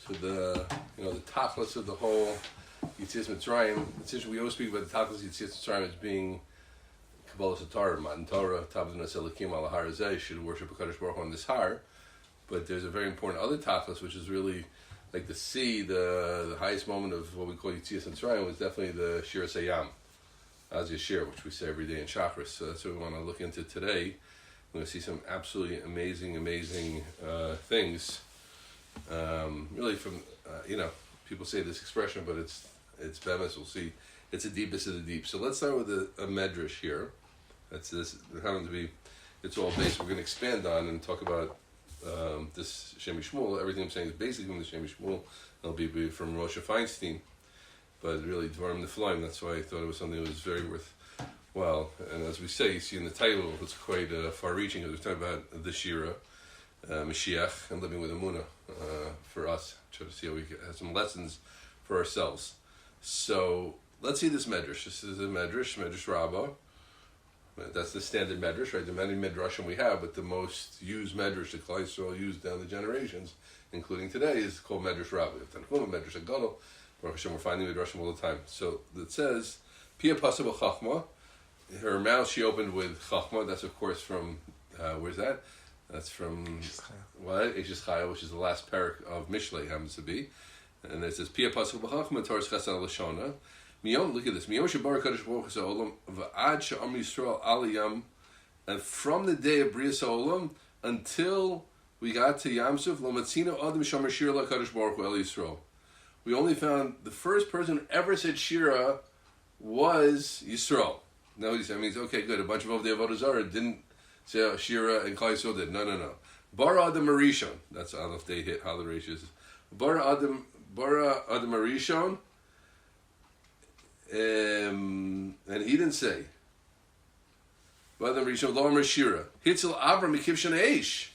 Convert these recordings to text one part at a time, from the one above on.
for the the tachlis of the whole Yetzias Mitzrayim. We always speak about the tachlis Yetzias Mitzrayim as being Kabbalah Satar, Matan Torah, Tavdin Aselakim Al Har Zeh, should worship HaKadosh Baruch Hu on this har. But there's a very important other tachlis, which is really like the sea, the highest moment of what we call Yetzias Mitzrayim was definitely the Shira Sayam, Az Yashir, which we say every day in Shachris. So that's what we want to look into today. We're going to see some absolutely amazing things. Really from, people say this expression, but it's bemis. We'll see. It's the deepest of the deep. So let's start with a medrash here. That's this. It happens to be, it's all based. We're going to expand on and talk about this Shem Shmuel. Everything I'm saying is basically from the Shem Shmuel. It'll be from Rosh Feinstein. But really, Dvarim Neflaim, that's why I thought it was something that was very worthwhile. And as we say, you see in the title, it's quite far-reaching, because we're talking about the Shira, Mashiach, and living with Emunah for us. Try to see how we can have some lessons for ourselves. So, let's see this medrash. This is a medrash Rabbah. That's the standard medrash, right? The many medrashim we have, but the most used medrash that Klal Yisrael used down the generations, including today, is called medrash Rabbah. Tanchuma, medrash Agadol. Baruch Hashem, we're finding medrashim all the time. So it says, Pia Pasah Chachma. Her mouth she opened with Chachma. That's of course from where's that? That's from what? Eishes Chaya, which is the last parak of Mishlei happens to be. And it says Pia Pasah Chachma Torah Chesed Lashona. Miyom, look at this. Miyom Shabar Kadosh Baruch Hu Olam Va'ad She'am Yisrael Aliyam, and from the day of Brias Olam until we got to Yam Suf Lo Matzino Adam Shomer Shira LaKadosh Baruch Hu El Yisrael. We only found the first person who ever said Shira was Yisrael. Now he means okay, good. A bunch of Ovdei Avodah Zarah didn't say Shira, and Klal Yisrael did. No. Bara Adam Arishon. That's Aleph Day hit Halaracious. Bara Adam Arishon. And he didn't say. Adam Arishon Lo Amar Shira. Hitzel Abram Mikivshan Eish.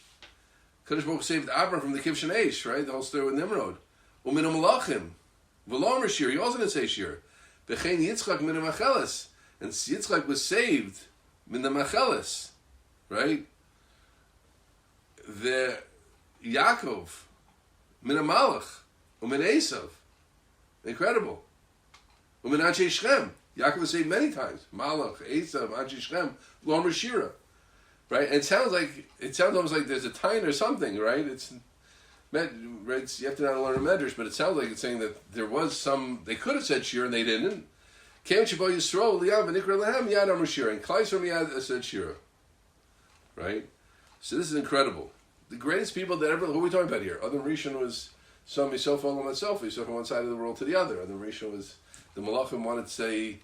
Kadosh Baruch saved Abram from the Kivshan Eish, right? The whole story with Nimrod. Umin Malachim, V'lo Shir. He also didn't say Shir. B'chein Yitzchak min Macheles, and Yitzchak was saved min the Macheles, right? The Yaakov min Malach, Umin Esav, incredible. Umin Anshe Shem. Yaakov was saved many times. Malach, Esav, Anshe Shem, V'lo Shira, right? And it sounds almost like there's a tine or something, right? You have to not learn a medrash, but it sounds like it's saying that there was some. They could have said Shira and they didn't. Came Shabo Yisrael Liam and Ikra Lehem Yad Amar Shira, and Klal Yisrael Yad said Shira. Right. So this is incredible. The greatest people that ever. Who are we talking about here? Adam Rishon was some Yisrael Olam Atzof. Yisrael from one side of the world to the other. Adam Rishon was the Malachim wanted to say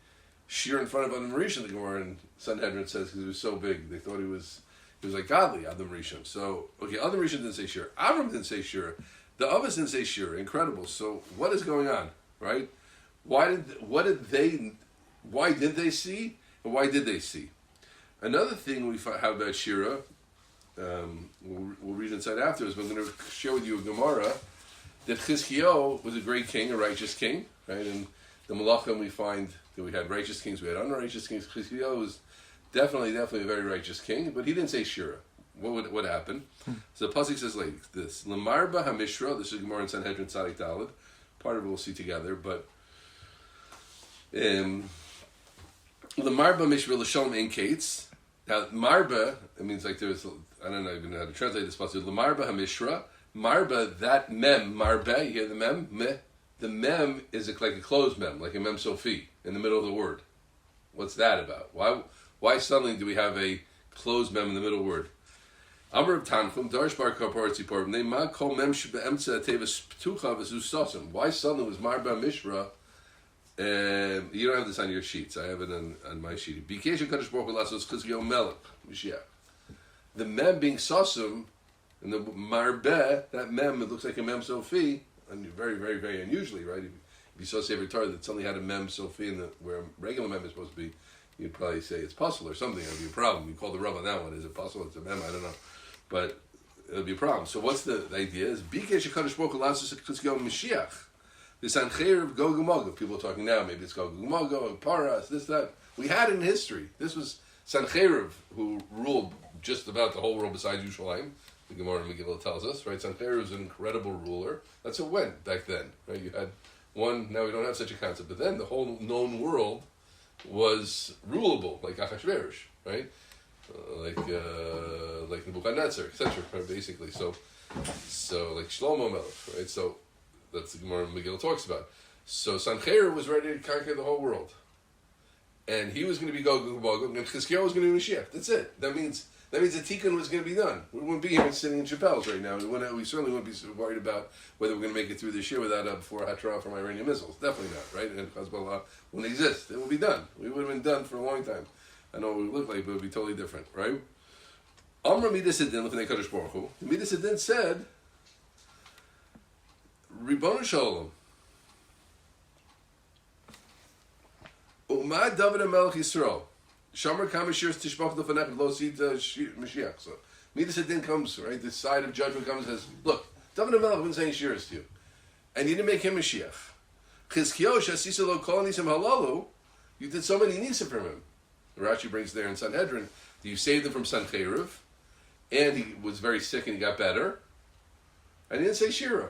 Shira in front of Adam Rishon. The Gemara in Sanhedrin says because he was so big, they thought he was like godly, Adam Rishon. So, okay, Adam Rishon didn't say Shira. Avram didn't say Shira. The others didn't say Shira. Incredible. So, what is going on, right? Why did they see, and why did they see? Another thing we have about Shira, we'll read inside afterwards, but I'm going to share with you a Gemara, that Chizkiyahu was a great king, a righteous king, right? And the Malachim we find that we had righteous kings, we had unrighteous kings. Chizkiyahu was definitely a very righteous king, but he didn't say Shira. What happened? So the pasuk says like this: Lamarba Hamishra. This is Gemara in Sanhedrin Tzadik Daled. Part of it we'll see together, but Lamarba Mishra L'Shalom Ein Kates. Now Marba, it means like there's I don't even know how to translate this pasuk. Lamarba Hamishra. Marba, that mem Marba. You hear the mem? Meh. The mem is like a closed mem, like a mem Sophie in the middle of the word. What's that about? Why suddenly do we have a closed mem in the middle word? Amr Tanchum, Darsh Bar Kapar Tzipor, Ne'ma Kol Mem Shebe'emtza Tevis Ptucha V'Zusasim. Why suddenly was Marba Mishra? You don't have this on your sheets. I have it on my sheet. Bikesh HaKadosh Baruch Hu Lasos Chizkiyahu Melech Mashiach. The mem being Sasum, and the Marbe, that mem, it looks like a mem Sophie, and very, very, very unusually, right? If you saw Sefer Torah that suddenly had a mem Sophie, where a regular mem is supposed to be, you'd probably say it's possible or something. It would be a problem. You call the Rav on that one. Is it possible? It's a mem. I don't know. But it would be a problem. So what's the idea? Is Bikesh HaKadosh Baruch Hu Lasos Chizkiyahu Mashiach. The Sancheir of Gog and Magog. People are talking now. Maybe it's Gog and Magog, Paras, this, that. We had it in history. This was Sancheir who ruled just about the whole world besides Yerushalayim. The Gemara in Megillah tells us, right? Sancheir was an incredible ruler. That's what went back then, right? You had one. Now we don't have such a concept, but then the whole known world was rulable, like Achashverosh, right? Like Nebuchadnezzar, etc. Right? Basically, so like Shlomo Melech, right? So that's the Gemara Megillah talks about. So Sancheir was ready to conquer the whole world, and he was going to be Gog and Magog, and Chizkiyahu was going to be Mashiach. That's it. That means the tikkun was going to be done. We wouldn't be here sitting in Shapell's right now. We certainly wouldn't be worried about whether we're going to make it through this year without a before Hatra from Iranian missiles. Definitely not, right? And Hezbollah wouldn't exist. It would be done. We would have been done for a long time. I know what we look like, but it would be totally different, right? Amra Midas Adin L'fnei Kadosh Baruch Hu. Midas Adin said, Ribono Shalom, Umad David HaMelech Yisrael, Shamar Kamashir Tishbach Lefanech Lo Sid Mashiach. So Midas Adin comes, right? This side of judgment comes and says, look, David HaMelech been saying shiras to you, and you didn't make him Mashiach. Chizkiyahu Shasisa Lo Kol Nisim Halalu, you did so many nisim from him. Rashi brings there in Sanhedrin that you saved him from Sancheiriv, and he was very sick and he got better, and he didn't say Shira.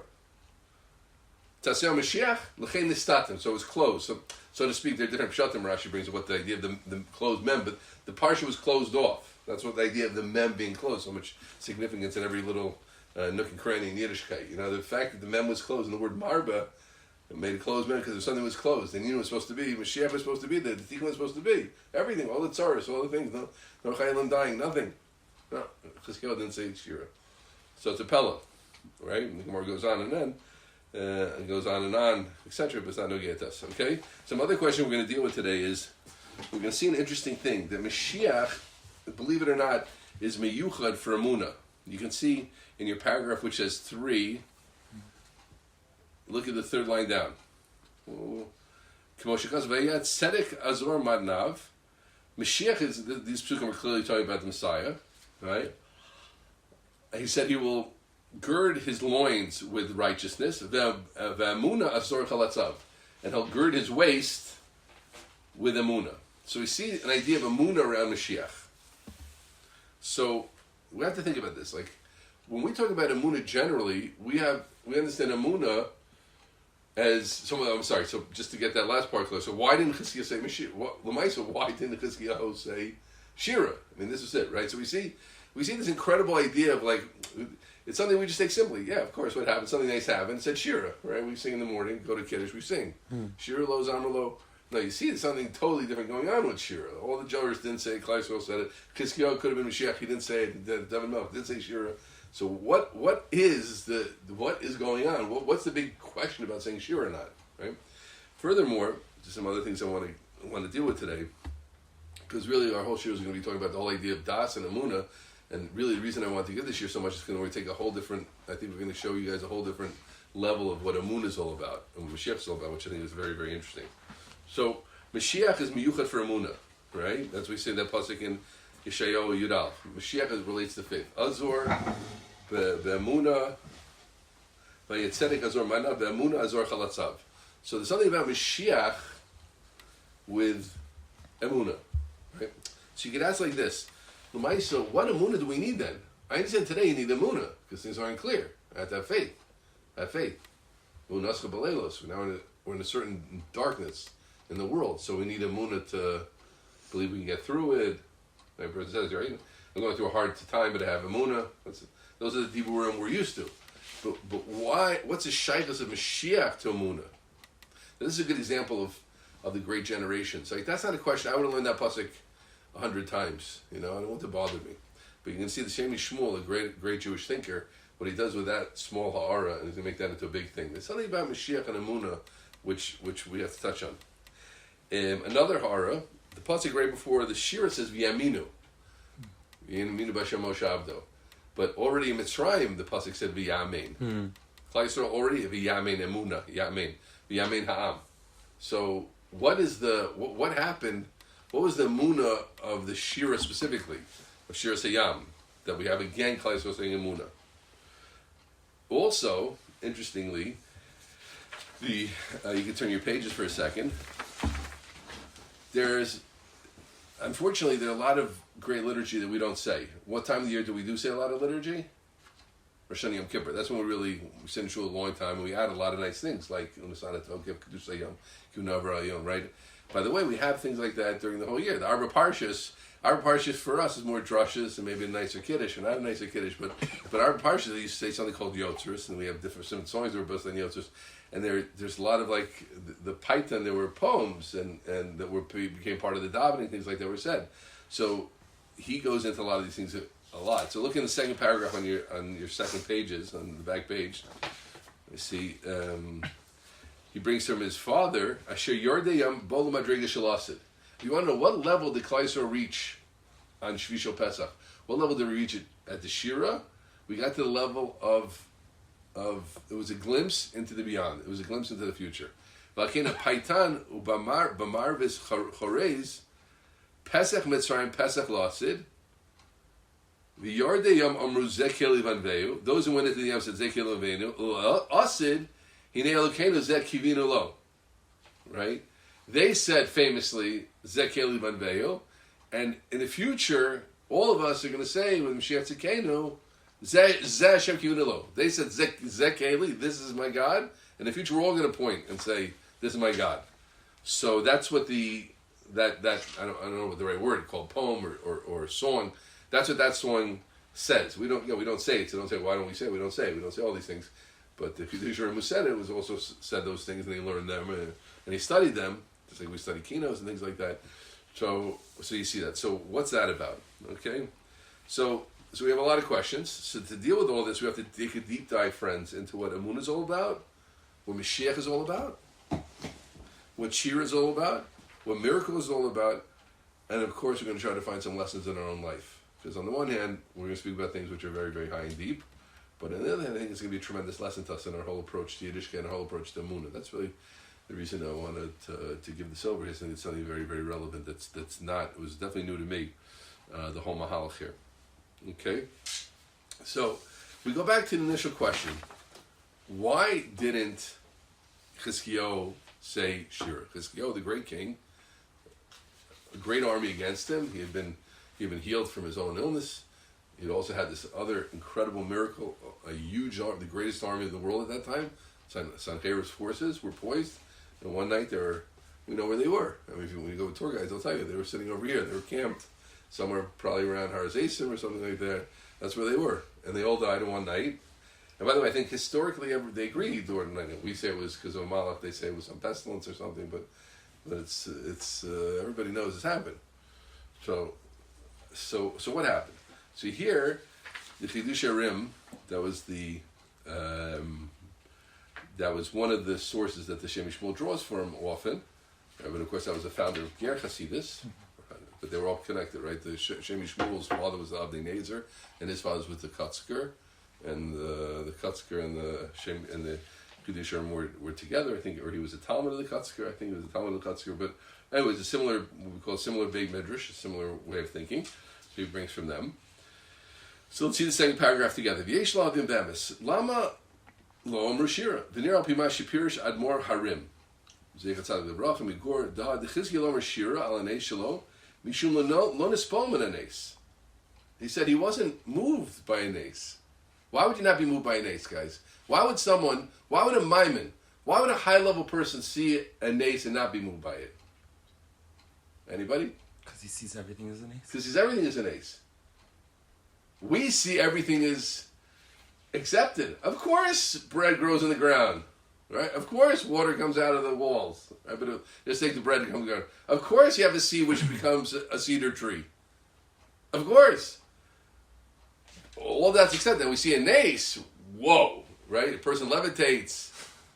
Taseo Mashiach L'chein Nistatim, so it was closed. So to speak, there are different pshatim. Rashi brings what the idea of the closed mem, but the parsha was closed off. That's what the idea of the mem being closed. So much significance in every little nook and cranny in Yiddishkeit. You know, the fact that the mem was closed, and the word marba made a closed mem because something was closed. And was supposed to be, Mashiach was supposed to be there, the tikkun was supposed to be. Everything, all the tzaras, all the things, no chayalim dying, nothing. No, Chizkiyahu didn't say Shira. So it's a Pella, right? And the Gemara goes on and then, and goes on and on, etc. But it's not no get us. Okay. Some other question we're going to deal with today is we're going to see an interesting thing that Mashiach, believe it or not, is meyuchad for Emunah. You can see in your paragraph which says 3. Look at the third line down. Mashiach is, these psukim are clearly talking about the Messiah, right? He said he will gird his loins with righteousness, Emunah asor chalatzav, and he'll gird his waist with Emunah. So we see an idea of Emunah around Mashiach. So we have to think about this. Like when we talk about Emunah generally, we understand Emunah as someone. I'm sorry. So just to get that last part clear. So why didn't Chizkiyahu say Mashiach? Why didn't Chizkiyahu say Shira? I mean, this is it, right? So we see this incredible idea of like it's something we just take simply. Yeah, of course. What happened? Something nice happened. It said Shira, right? We sing in the morning. Go to Kiddush. We sing Shira lo Zamrlo. No, you see, there's something totally different going on with Shira. All the judges didn't say it. Klai Yisrael said it. Chizkiyahu could have been Mashiach. He didn't say it. David Melech didn't say Shira. So what is going on? What's the big question about saying Shira or not? Right. Furthermore, just some other things I want to deal with today, because really our whole Shira is going to be talking about the whole idea of Das and Emunah, and really the reason I want to give this year so much is because we're going to take a whole different. I think we're going to show you guys a whole different level of what Emunah is all about and what Mashiach is all about, which I think is very, very interesting. So Mashiach is miyuchad for Emunah, right? That's what we say in that pasuk in Yeshayahu Yudal. Mashiach relates to faith. Azor be'emunah, v'yetzedek azor mana, be'emunah azor chalatzav. So there's something about Mashiach with Emunah, right? So you could ask like this: so what Emunah do we need then? I understand today you need Emunah because things aren't clear. I have to have faith. Have faith. Unascha b'leilos. Now we're in a certain darkness in the world, so we need Emunah to believe we can get through it. My brother says, right? I'm going through a hard time, but I have Emunah. Those are the diburim we're used to. But why? What's the shaykhus of Mashiach to Emunah? This is a good example of the great generations. Like that's not a question. I would have learned that pasuk 100 times. You know, I don't want to bother me. But you can see the Shemi Shmuel, a great Jewish thinker, what he does with that small ha'ara, and he's going to make that into a big thing. There's something about Mashiach and Emunah which we have to touch on. Another ha'ara, the pasuk right before the Shira says V'yaminu. V'yaminu b'Hashem Moshe Avdo. But already in Mitzrayim, the pasuk said V'yamein. Klai Yisrael already V'yamein Emunah, V'yamein ha'am. So what happened? What was the Emunah of the Shira specifically? Of Shira Sayam, that we have again Klai Yisrael saying Emunah. Also, interestingly, you can turn your pages for a second. Unfortunately, there are a lot of great liturgy that we don't say. What time of the year do we say a lot of liturgy? Rosh Hashanah Yom Kippur. That's when we sit in shul a long time, and we add a lot of nice things like Unasana Tokef Kedusha Yom Kunavra Yom. Right. By the way, we have things like that during the whole year. The Arba Parshas. Our Parshas for us is more drushes and maybe a nicer Kiddush, and I have a nicer Kiddush, but our Parshas, they used to say something called Yotzers, and we have different songs that were based on Yotzers, and there's a lot of like, the Paitan, there were poems, and that became part of the davening, things like that were said. So he goes into a lot of these things a lot. So look in the second paragraph on your second pages, on the back page, you see, he brings from his father, Asher Yordeyam Bolu Madrega Shalasid. You want to know what level did Klal Yisrael reach on Shvishal Pesach? What level did we reach it at the Shira? We got to the level of it was a glimpse into the beyond. It was a glimpse into the future. Valkena Paitan Bamar Vis Chorez Pesach Mitzrayim Pesach Lasid. The Yardei Yom Amru Zekel Ivanveu. Those who went into the Yom said Zekel Ivanveu. Asid Hine Elokeinu Zek Kivinu Lo. Right? They said famously, Zekeli Banveyo, and in the future, all of us are going to say, with Mashiach Tzidkenu, Zeh Hashem Kivunilo. They said, Zekeli, this is my God. In the future, we're all going to point and say, this is my God. So that's what that I don't know what the right word, called poem or song, that's what that song says. We don't say it, so don't say, why don't we say it? We don't say all these things. But the Kedusha who said it was also said those things, and he learned them, and he studied them. Just like we study kinos and things like that. So you see that. So what's that about? Okay? So we have a lot of questions. So to deal with all this, we have to take a deep dive, friends, into what Emunah is all about, what Mashiach is all about, what Shira is all about, what miracle is all about, and of course we're going to try to find some lessons in our own life. Because on the one hand, we're going to speak about things which are very, very high and deep, but on the other hand, I think it's going to be a tremendous lesson to us in our whole approach to Yiddishkeit and our whole approach to Emunah. That's really the reason I wanted to give this over. I think it's something very, very relevant. That's not. It was definitely new to me. The whole mahalach here. Okay, so we go back to the initial question: why didn't Chizkiyahu say Shira? Chizkiyahu, the great king, a great army against him. He had been healed from his own illness. He also had this other incredible miracle, a huge army, the greatest army of the world at that time. Sancheir's forces were poised. And one night we know where they were. I mean, when you go with tour guides, they'll tell you they were sitting over here. They were camped somewhere probably around Har Zaysim or something like that. That's where they were. And they all died in one night. And by the way, I think historically they agreed during the night. We say it was because of a malach. They say it was some pestilence or something. But it's everybody knows it's happened. So what happened? So here, the Chidush Rim, that was one of the sources that the Shem Shmuel draws from often. But of course, that was the founder of Ger Hasidus. But they were all connected, right? The Shem Shmuel's father was the Abdei Nezer, and his father was the Kutzker. And the Kutzker and the Shem and the Kedusha were together, I think, or he was a Talmud of the Kutzker. I think he was a Talmud of the Kutzker. But anyway, it's a similar, what we call similar Beit Midrash, a similar way of thinking. So he brings from them. So let's see the second paragraph together. V'yesh la'avim bemis. Lama lo amru Shira. V'nir al pima shepirish admor harim. Zeichatzadik lebrach migor da dechizki lo amru Shira al anei shelo mishum lo nispol min anes. He said he wasn't moved by a nace. Why would you not be moved by a nace, guys? Why would a maimon, why would a high-level person see a nace and not be moved by it? Anybody? Because he sees everything as an ace. Because he sees everything as an ace. We see everything as accepted. Of course bread grows in the ground, right? Of course water comes out of the walls. Right? But just take the bread and come to the ground. Of course you have a seed which becomes a cedar tree. Of course. All that's accepted. Then we see a nace. Whoa, right? A person levitates.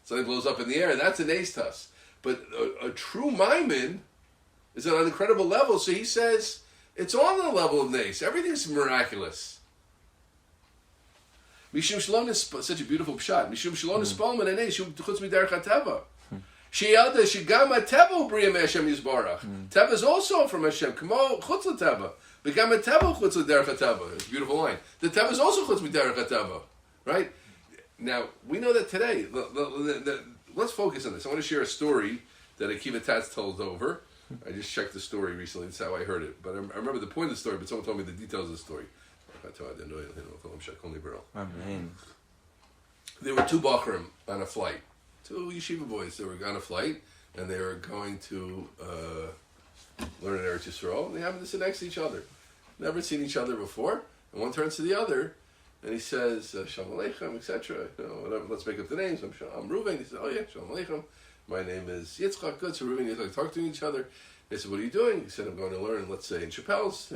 Something blows up in the air. That's a nace to us. But a true maimon is on an incredible level. So he says, it's on the level of nace. Everything's miraculous. Mishum Shalom is such a beautiful pshat. Mishum Shalom is spalman and nace. Chutz miderech hateva. Sheyada shigam hateva ubriyam Hashem yizbarach. Teva is also from Hashem. Kamo chutz l'teva. Begam hateva chutz l'derech hateva. It's a beautiful line. The teva is also chutz miderech hateva. Right? Now, we know that today. Let's focus on this. I want to share a story that Akiva Tatz told over. I just checked the story recently. That's how I heard it. But I remember the point of the story, but someone told me the details of the story. Amen. There were two Bachrim on a flight, two yeshiva boys. They were on a flight, and they were going to learn in Eretz Yisrael. And they happened to sit next to each other. Never seen each other before. And one turns to the other, and he says, Shalom Aleichem, etc. Whatever. Let's make up the names. I'm Reuven. He says, oh yeah, Shalom Aleichem. My name is Yitzchak. Good. So Reuven and Yitzchak talk to each other. They said, what are you doing? He said, I'm going to learn, let's say, in Shapell's.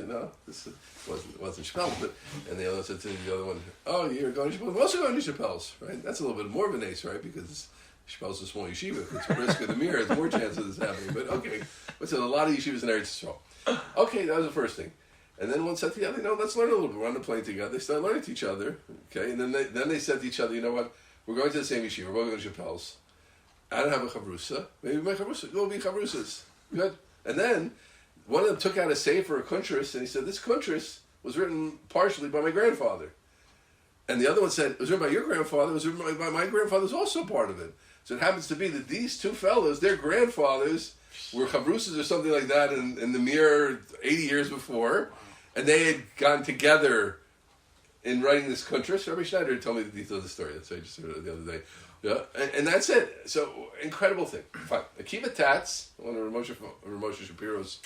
This wasn't Shapell, but, and the other said to the other one, oh, you're going to Shapell's? I'm also going to Shapell's, right? That's a little bit more of an ace, right? Because Shapell's a small yeshiva. If it's a risk of the mirror, there's more chance of this happening. But okay, but so a lot of yeshivas in Eretz Yisrael. Okay, that was the first thing. And then one said to the other, let's learn a little bit. We're on the plane together. They started learning to each other, okay? And then they said to each other, you know what? We're going to the same yeshiva. We're both going to Shapell's. I don't have a chavrusa. Maybe my chavrusa. Go be chavrusas. Good. And then one of them took out a sefer, a kuntris, and he said, this kuntris was written partially by my grandfather. And the other one said, it was written by your grandfather, it was written by my grandfather, was also part of it. So it happens to be that these two fellows, their grandfathers were chavrusas or something like that in the mere 80 years before, and they had gone together in writing this kuntris. Rabbi Schneider told me the details of the story. That's what I just heard the other day. Yeah, and that's it. So, incredible thing. Fine. Akiva Tatz, one of Ramosha Shapiro's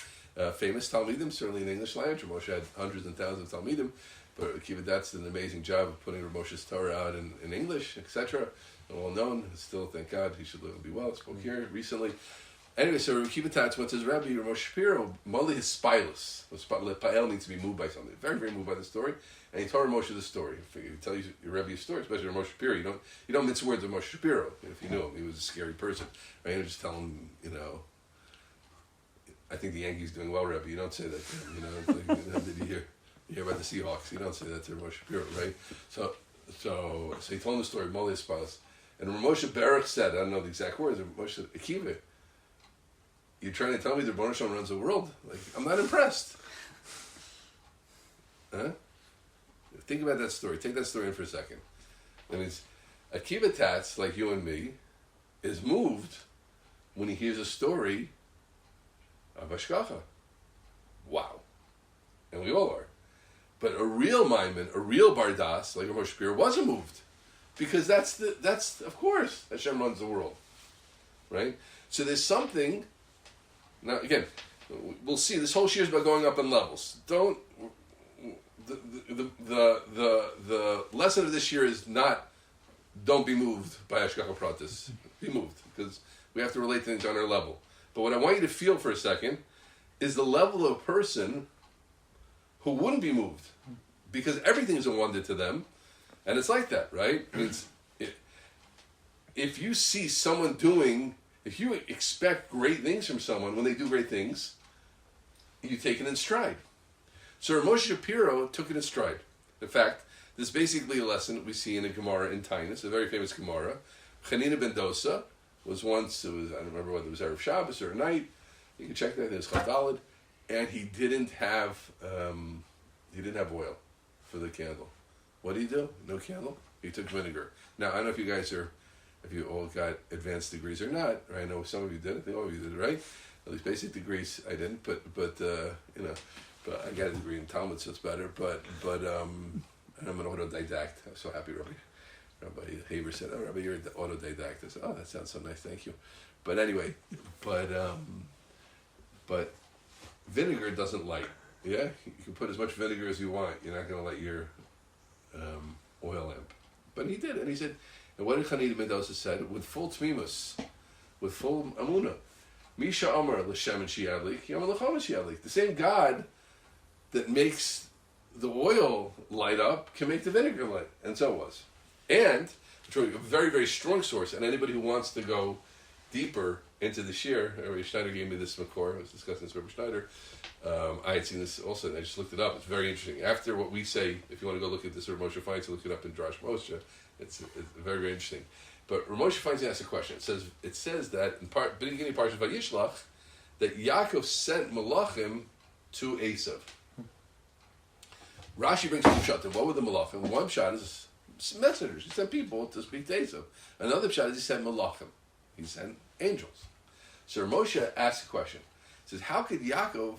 famous Talmidim, certainly in English language. Ramosha had hundreds and thousands of Talmidim, but Akiva Tatz did an amazing job of putting Ramosha's Torah out in English, etc. Well known. Still, thank God, he should live and be well. Spoke here recently. Anyway, so Akiva Tatz went to his Rabbi, Ramosha Shapiro, Moli his spilus. Lepa'el means to be moved by something. Very, very moved by the story. And he told Moshe the story. If you tell your Rebbe a story, especially Moshe Shapiro, you don't mince words with Moshe Shapiro. If you knew him, he was a scary person. Right? You just tell him, I think the Yankees doing well, Rebbe. You don't say that to him. Did you hear about the Seahawks? You don't say that to Moshe Shapiro, right? So he told him the story, Moli Espalas. And Moshe Baruch said, I don't know the exact words, Moshe said, Akiva, you're trying to tell me that Rebbeinu Shalom runs the world? Like, I'm not impressed. Huh? Think about that story. Take that story in for a second. That means Akiva Tatz, like you and me, is moved when he hears a story of Hashgacha. Wow. And we all are. But a real Maimon, a real Bardas, like Moshe Shapiro, wasn't moved. Because that's of course, Hashem runs the world. Right? So there's something. Now, again, we'll see. This whole year is about going up in levels. The lesson of this year is not don't be moved by Hashgacha Pratis. Be moved, because we have to relate things on our level. But what I want you to feel for a second is the level of a person who wouldn't be moved, because everything is a wonder to them, and it's like that, right? If you see someone if you expect great things from someone when they do great things, you take it in stride. So Moshe Shapiro took it in stride. In fact, this is basically a lesson we see in a Gemara in Tainus, a very famous Gemara. Chanina ben Dosa was once, I don't remember whether it was Erev Shabbos or night, you can check that, it was Chadalid, and he didn't have oil for the candle. What did he do? No candle? He took vinegar. Now, I don't know if you all got advanced degrees or not, right? I know some of you did, I think all of you did, right? At least basic degrees I didn't, but but I got a degree in Talmud, so it's better. But I'm an autodidact. I'm so happy, Rabbi Haber said, "Oh, Rabbi, you're an autodidact." I said, "Oh, that sounds so nice, thank you." But anyway, but vinegar doesn't light. Yeah, you can put as much vinegar as you want. You're not going to light your oil lamp. But he did, and he said, and what did Chanina ben Dosa said? With full tmimus, with full Emunah. Misha Amar l'shem shi'adlik, Yom l'chom shi'adlik. The same God that makes the oil light up can make the vinegar light. And so it was. And, it's really a very, very strong source, and anybody who wants to go deeper into the shir, Rabbi Schneider gave me this makor, I was discussing this with Rabbi Schneider. I had seen this also, and I just looked it up. It's very interesting. After what we say, if you want to go look at this, or Moshe finds to look it up in Drash Moshe, it's very, very interesting. But Ramosha finds to ask a question. It says that in beginning of Parashat Vayishlach, that Yaakov sent Malachim to Esav. Rashi brings two pshat. What were the Malachim? One pshat is messengers. He sent people to speak to Esav. Another pshat is he sent Malachim. He sent angels. So Ramosha asks a question. He says, how could Yaakov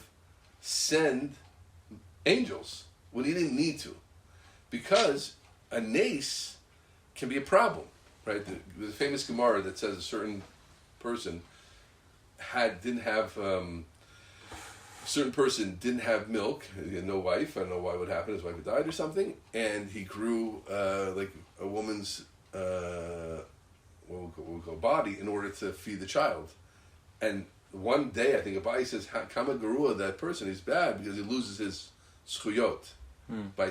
send angels when he didn't need to? because a nace can be a problem, right? The famous Gemara that says a certain person didn't have milk. He had no wife. I don't know why. What happened? His wife had died or something, and he grew like a woman's what we call body in order to feed the child. And one day, I think Abai says, "Kama garua," that person is bad because he loses his schuyot.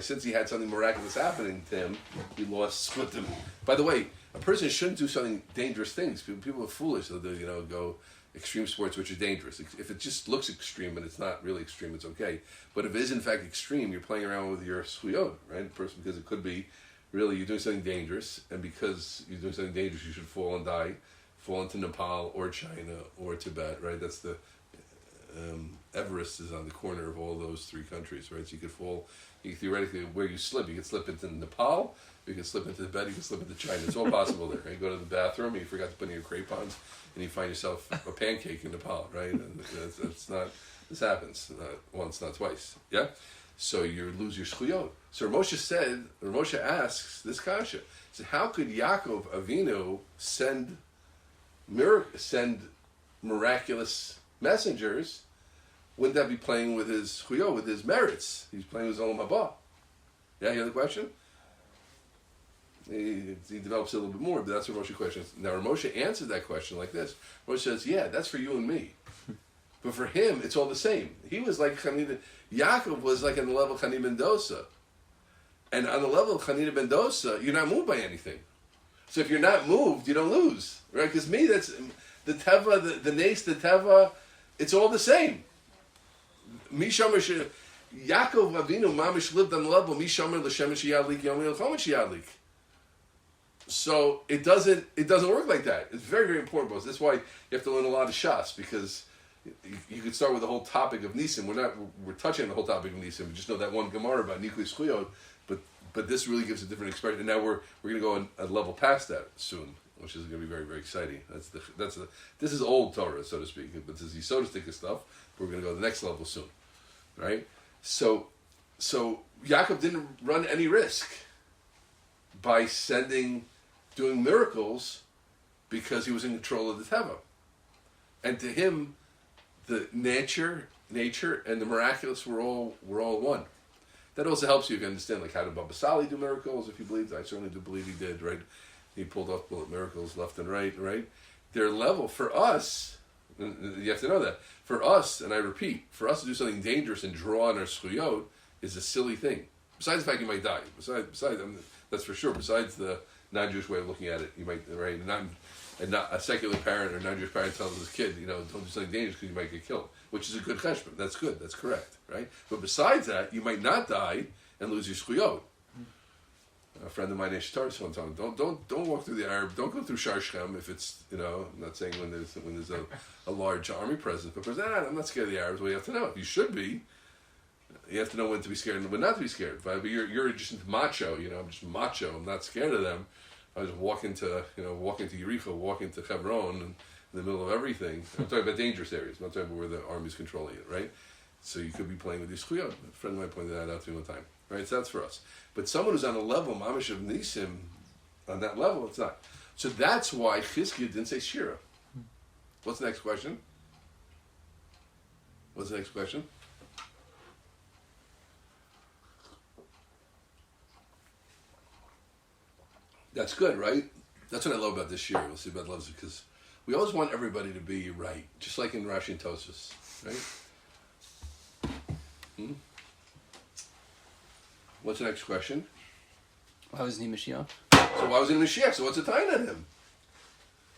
Since he had something miraculous happening to him, he lost schutim. By the way, a person shouldn't do something dangerous things. People are foolish. They'll go extreme sports, which are dangerous. If it just looks extreme and it's not really extreme, it's okay. But if it is in fact extreme, you're playing around with your schuyot, right? Because it could be really you're doing something dangerous, and because you're doing something dangerous, you should fall and die, fall into Nepal or China or Tibet, right? That's the Everest is on the corner of all those three countries, right? So you could fall. You theoretically, where you slip, you could slip into Nepal, you could slip into Tibet, you could slip into China. It's all possible there. Right? You go to the bathroom, you forgot to put in your crayons, and you find yourself a pancake in Nepal, right? And it's not. This happens not once, not twice. Yeah. So you lose your schuyot. So Moshe asks this kasha. So how could Yaakov Avinu send miraculous messengers? Wouldn't that be playing with his schuyot, with his merits? He's playing with his olam haba. Yeah, you hear the question? He develops it a little bit more, but that's what Moshe questions. Now, Moshe answered that question like this. Moshe says, yeah, that's for you and me. But for him, it's all the same. He was like Yaakov was like on the level of Chani ben Dosa. And on the level of Chani ben Dosa, you're not moved by anything. So if you're not moved, you don't lose. Right? Because me, that's the Teva, the Nace, the Teva, it's all the same. Yaakov Avinu Mamish lived on the level Mishamer l'shemesh yadlik yomil chomesh yadlik. So it doesn't work like that. It's very, very important, boss. That's why you have to learn a lot of Shas, because you could start with the whole topic of Nisim. We're touching on the whole topic of Nisim. We just know that one Gemara about Nikui Schuyot, but this really gives a different expression. And now we're going to go a level past that soon, which is going to be very, very exciting. This is old Torah, so to speak, but this is Yisodistic stuff. We're going to go to the next level soon, right? So Yaakov didn't run any risk by doing miracles, because he was in control of the Teva. And to him, the nature and the miraculous were all one. That also helps you to understand, like, how did Baba Sali do miracles, if you believe. I certainly do believe he did, right? He pulled off bullet miracles left and right? Their level, for us, you have to know that, for us, and I repeat, for us to do something dangerous and draw on our schuyot is a silly thing. Besides the fact you might die. Besides, that's for sure. Besides the non-Jewish way of looking at it, you might, right? And not a secular parent or non-Jewish parent tells his kid, don't do something dangerous because you might get killed, which is a good cheshbon. That's good. That's correct, right? But besides that, you might not die and lose your schuyot. A friend of mine in Shtar one time, don't walk through the Arab, don't go through Shar Shem if it's, I'm not saying when there's a large army presence, but I'm not scared of the Arabs. Well, you have to know. You should be. You have to know when to be scared and when not to be scared. But you're just macho, I'm just macho. I'm not scared of them. I was walking to Yericho, walking to Hebron, in the middle of everything. I'm talking about dangerous areas. I'm not talking about where the army's controlling it, right? So you could be playing with your schuyot. A friend of mine pointed that out to me one time, right? So that's for us. But someone who's on a level, mamish of Nisim, on that level, it's not. So that's why Chizkiah didn't say Shira. What's the next question? That's good, right? That's what I love about this Shira. We'll see about loves it, because we always want everybody to be right, just like in Rashi and Tosfos, right? What's the next question? Why wasn't he Mashiach? So why was he Mashiach? So what's the time on him?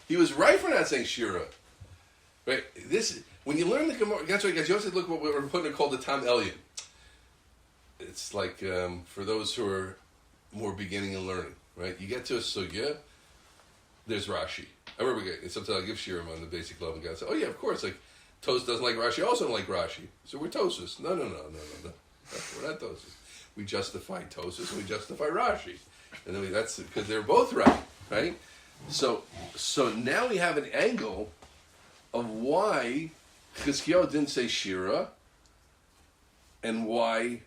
He was right for not saying Shira. Right? When you learn the Gemara, that's why, guys, you also look what we're putting called the Tam Elyon. It's like for those who are more beginning and learning, right? You get to a sugya, there's Rashi. I remember sometimes I give Shira on the basic level, and guys say, oh yeah, of course, like Tos doesn't like Rashi, I also don't like Rashi. So we're Tosus. No. We're not Tosus. We justify Tosus and we justify Rashi. And then that's because they're both right? So now we have an angle of why Chizkiyahu didn't say Shira and why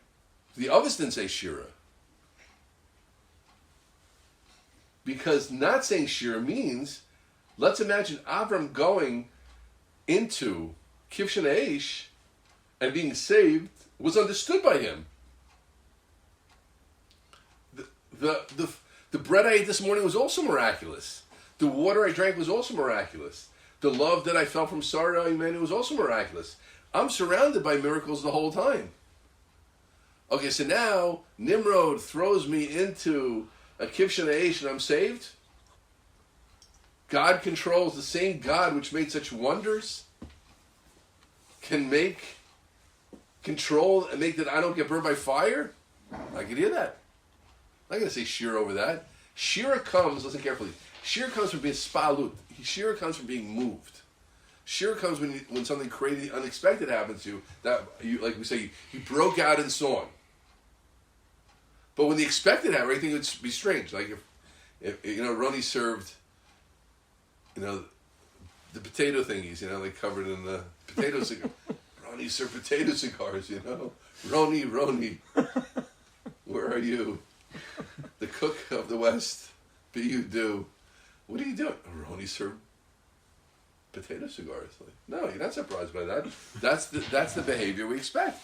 the others didn't say Shira. Because not saying Shira means, let's imagine Avram going into Kivshan Aish and being saved was understood by him. The bread I ate this morning was also miraculous. The water I drank was also miraculous. The love that I felt from Sarah Imenu was also miraculous. I'm surrounded by miracles the whole time. Okay, so now Nimrod throws me into a Kivshan Aish and I'm saved? God controls, the same God which made such wonders can control and make that I don't get burned by fire? I can hear that. I'm not going to say Shira over that. Shira comes, listen carefully, Shira comes from being spalut. Shira comes from being moved. Shira comes when something crazy, unexpected happens to you, that you, like we say, you broke out in song. But when the expected happened, everything would be strange. Like if Roni served, the potato thingies, like covered in the potato cigar. Roni served potato cigars, Roni, where are you? The cook of the West, be you do. What are you doing? Roni served potato cigars. Like, no, you're not surprised by that. That's the behavior we expect.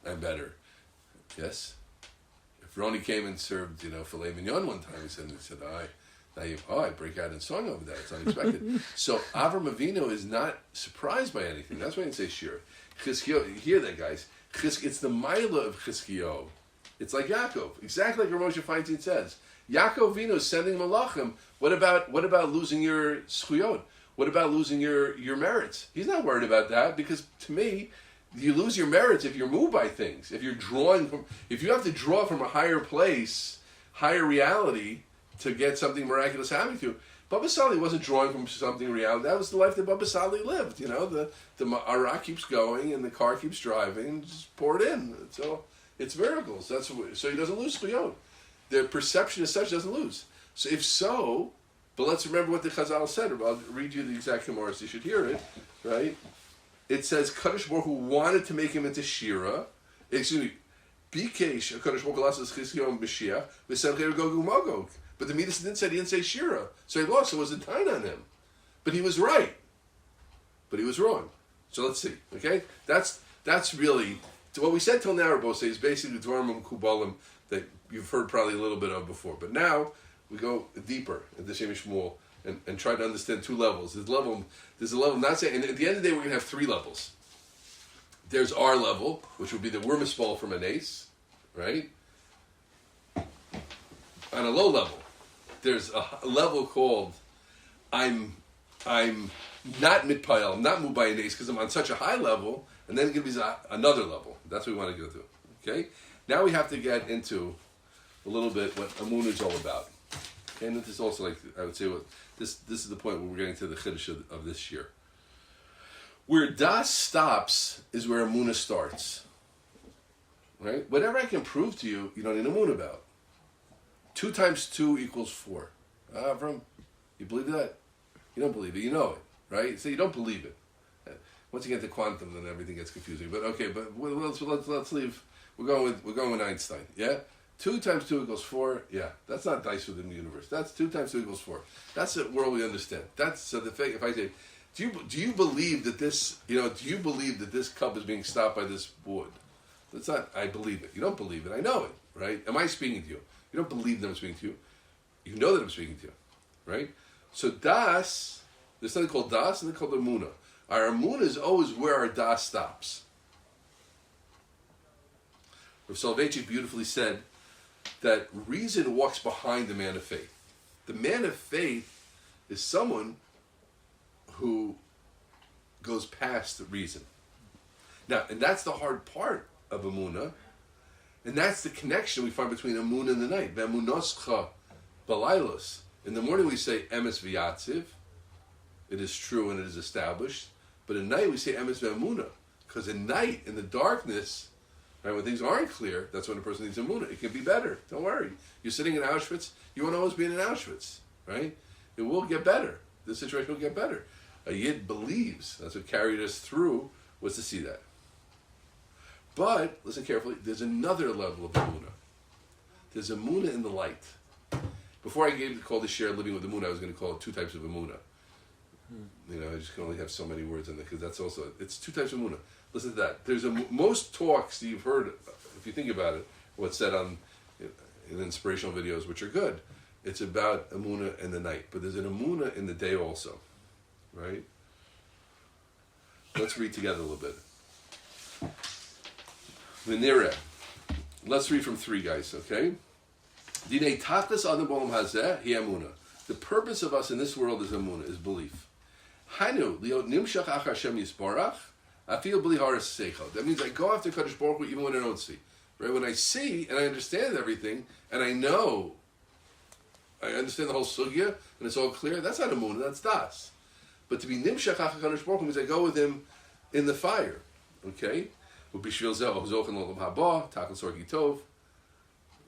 And better. Yes? If Roni came and served, filet mignon one time, he said, I break out in song over that. It's unexpected. So Avram Avinu is not surprised by anything. That's why I didn't say Shira. Chizkiyo, you hear that, guys? It's the Maila of Chizkiyo. It's like Yaakov, exactly like Moshe Feinstein says. Yaakov Avinu is sending malachim. What about losing your schuyot? What about losing your merits? He's not worried about that, because to me, you lose your merits if you're moved by things. If you have to draw from a higher place, higher reality to get something miraculous happening to you. Baba Sali wasn't drawing from something real. That was the life that Baba Sali lived. The Arak keeps going and the car keeps driving and just pour it in. So it's miracles. So he doesn't lose chiyot. The perception as such doesn't lose. So if so, but let's remember what the Chazal said. I'll read you the exact Gemara so you should hear it, right? It says, Kadosh Baruch Hu wanted to make him into Shira. Excuse me. Bikesh, Kadosh Baruch Hu lasses Chizkiyo Mashiach, v'semcher Gog Magog. But the Midas he didn't say Shira. So he lost. So it was a time on him. But he was right. But he was wrong. So let's see. Okay? That's really, what we said till now, Rabbi, is basically Dvarim Kubalim that you've heard probably a little bit of before. But now we go deeper into Shem Shmuel and try to understand two levels. There's a level, not saying, and at the end of the day, we're going to have three levels. There's our level, which would be the Wormis ball from an ace, right? On a low level, there's a level called I'm not mitpayel, I'm not moved by an ace because I'm on such a high level, and then it gives another level. That's what we want to go to. Okay? Now we have to get into a little bit what Emunah is all about. Okay? And this is also like, I would say, this is the point where we're getting to the Chiddush of this year. Where Das stops is where Emunah starts. Right? Whatever I can prove to you, you don't need Emunah about. 2 times 2 equals 4. Avram, you believe that? You don't believe it. You know it, right? So you don't believe it. Once you get to quantum, then everything gets confusing. But okay, but let's leave. We're going with Einstein. Yeah, 2 times 2 equals 4. Yeah, that's not dice within the universe. That's 2 times 2 equals 4. That's the world we understand. That's so the thing. If I say, do you believe that this? Do you believe that this cup is being stopped by this wood? That's not. I believe it. You don't believe it. I know it. Right? Am I speaking to you? You don't believe that I'm speaking to you. You know that I'm speaking to you. Right? So Das, there's something called Das and something called Emunah. Our Emunah is always where our Das stops. Rav Soloveitchik beautifully said that reason walks behind the man of faith. The man of faith is someone who goes past the reason. Now, and that's the hard part of Emunah. And that's the connection we find between Emunah and the night. Ve'emunoscha balaylos. In the morning we say emes v'yatziv. It is true and it is established. But at night we say emes ve'emunah. Because at night, in the darkness, right, when things aren't clear, that's when a person needs Emunah. It can be better. Don't worry. You're sitting in Auschwitz. You won't always be in Auschwitz. Right? It will get better. The situation will get better. A Yid believes. That's what carried us through, was to see that. But, listen carefully, there's another level of Emunah. There's Emunah in the light. But Before I called the Shira living with Emunah, I was going to call it 2 types of Emunah. You know, I just can only have so many words in there because that's also, it's 2 types of Emunah. Listen to that. There's most talks that you've heard, if you think about it, what's said on in inspirational videos, which are good. It's about Emunah in the night, but there's an Emunah in the day also, right? Let's read together a little bit. V'nireh. Let's read from 3, guys, okay? Dinei tachlis adam b'olam hazeh hi Emunah. The purpose of us in this world is Emunah, is belief. Hainu liot nimshach achar Hashem yisbarach afil b'li haras seichel. That means I go after Kadosh Baruch Hu even when I don't see. Right? When I see and I understand everything and I know, I understand the whole sugya and it's all clear. That's not Emunah, that's das. But to be nimshach achar Kadosh Baruch Hu means I go with him in the fire. Okay. Ubishvil zeh zochen l'olam haba tachlis orgi tov.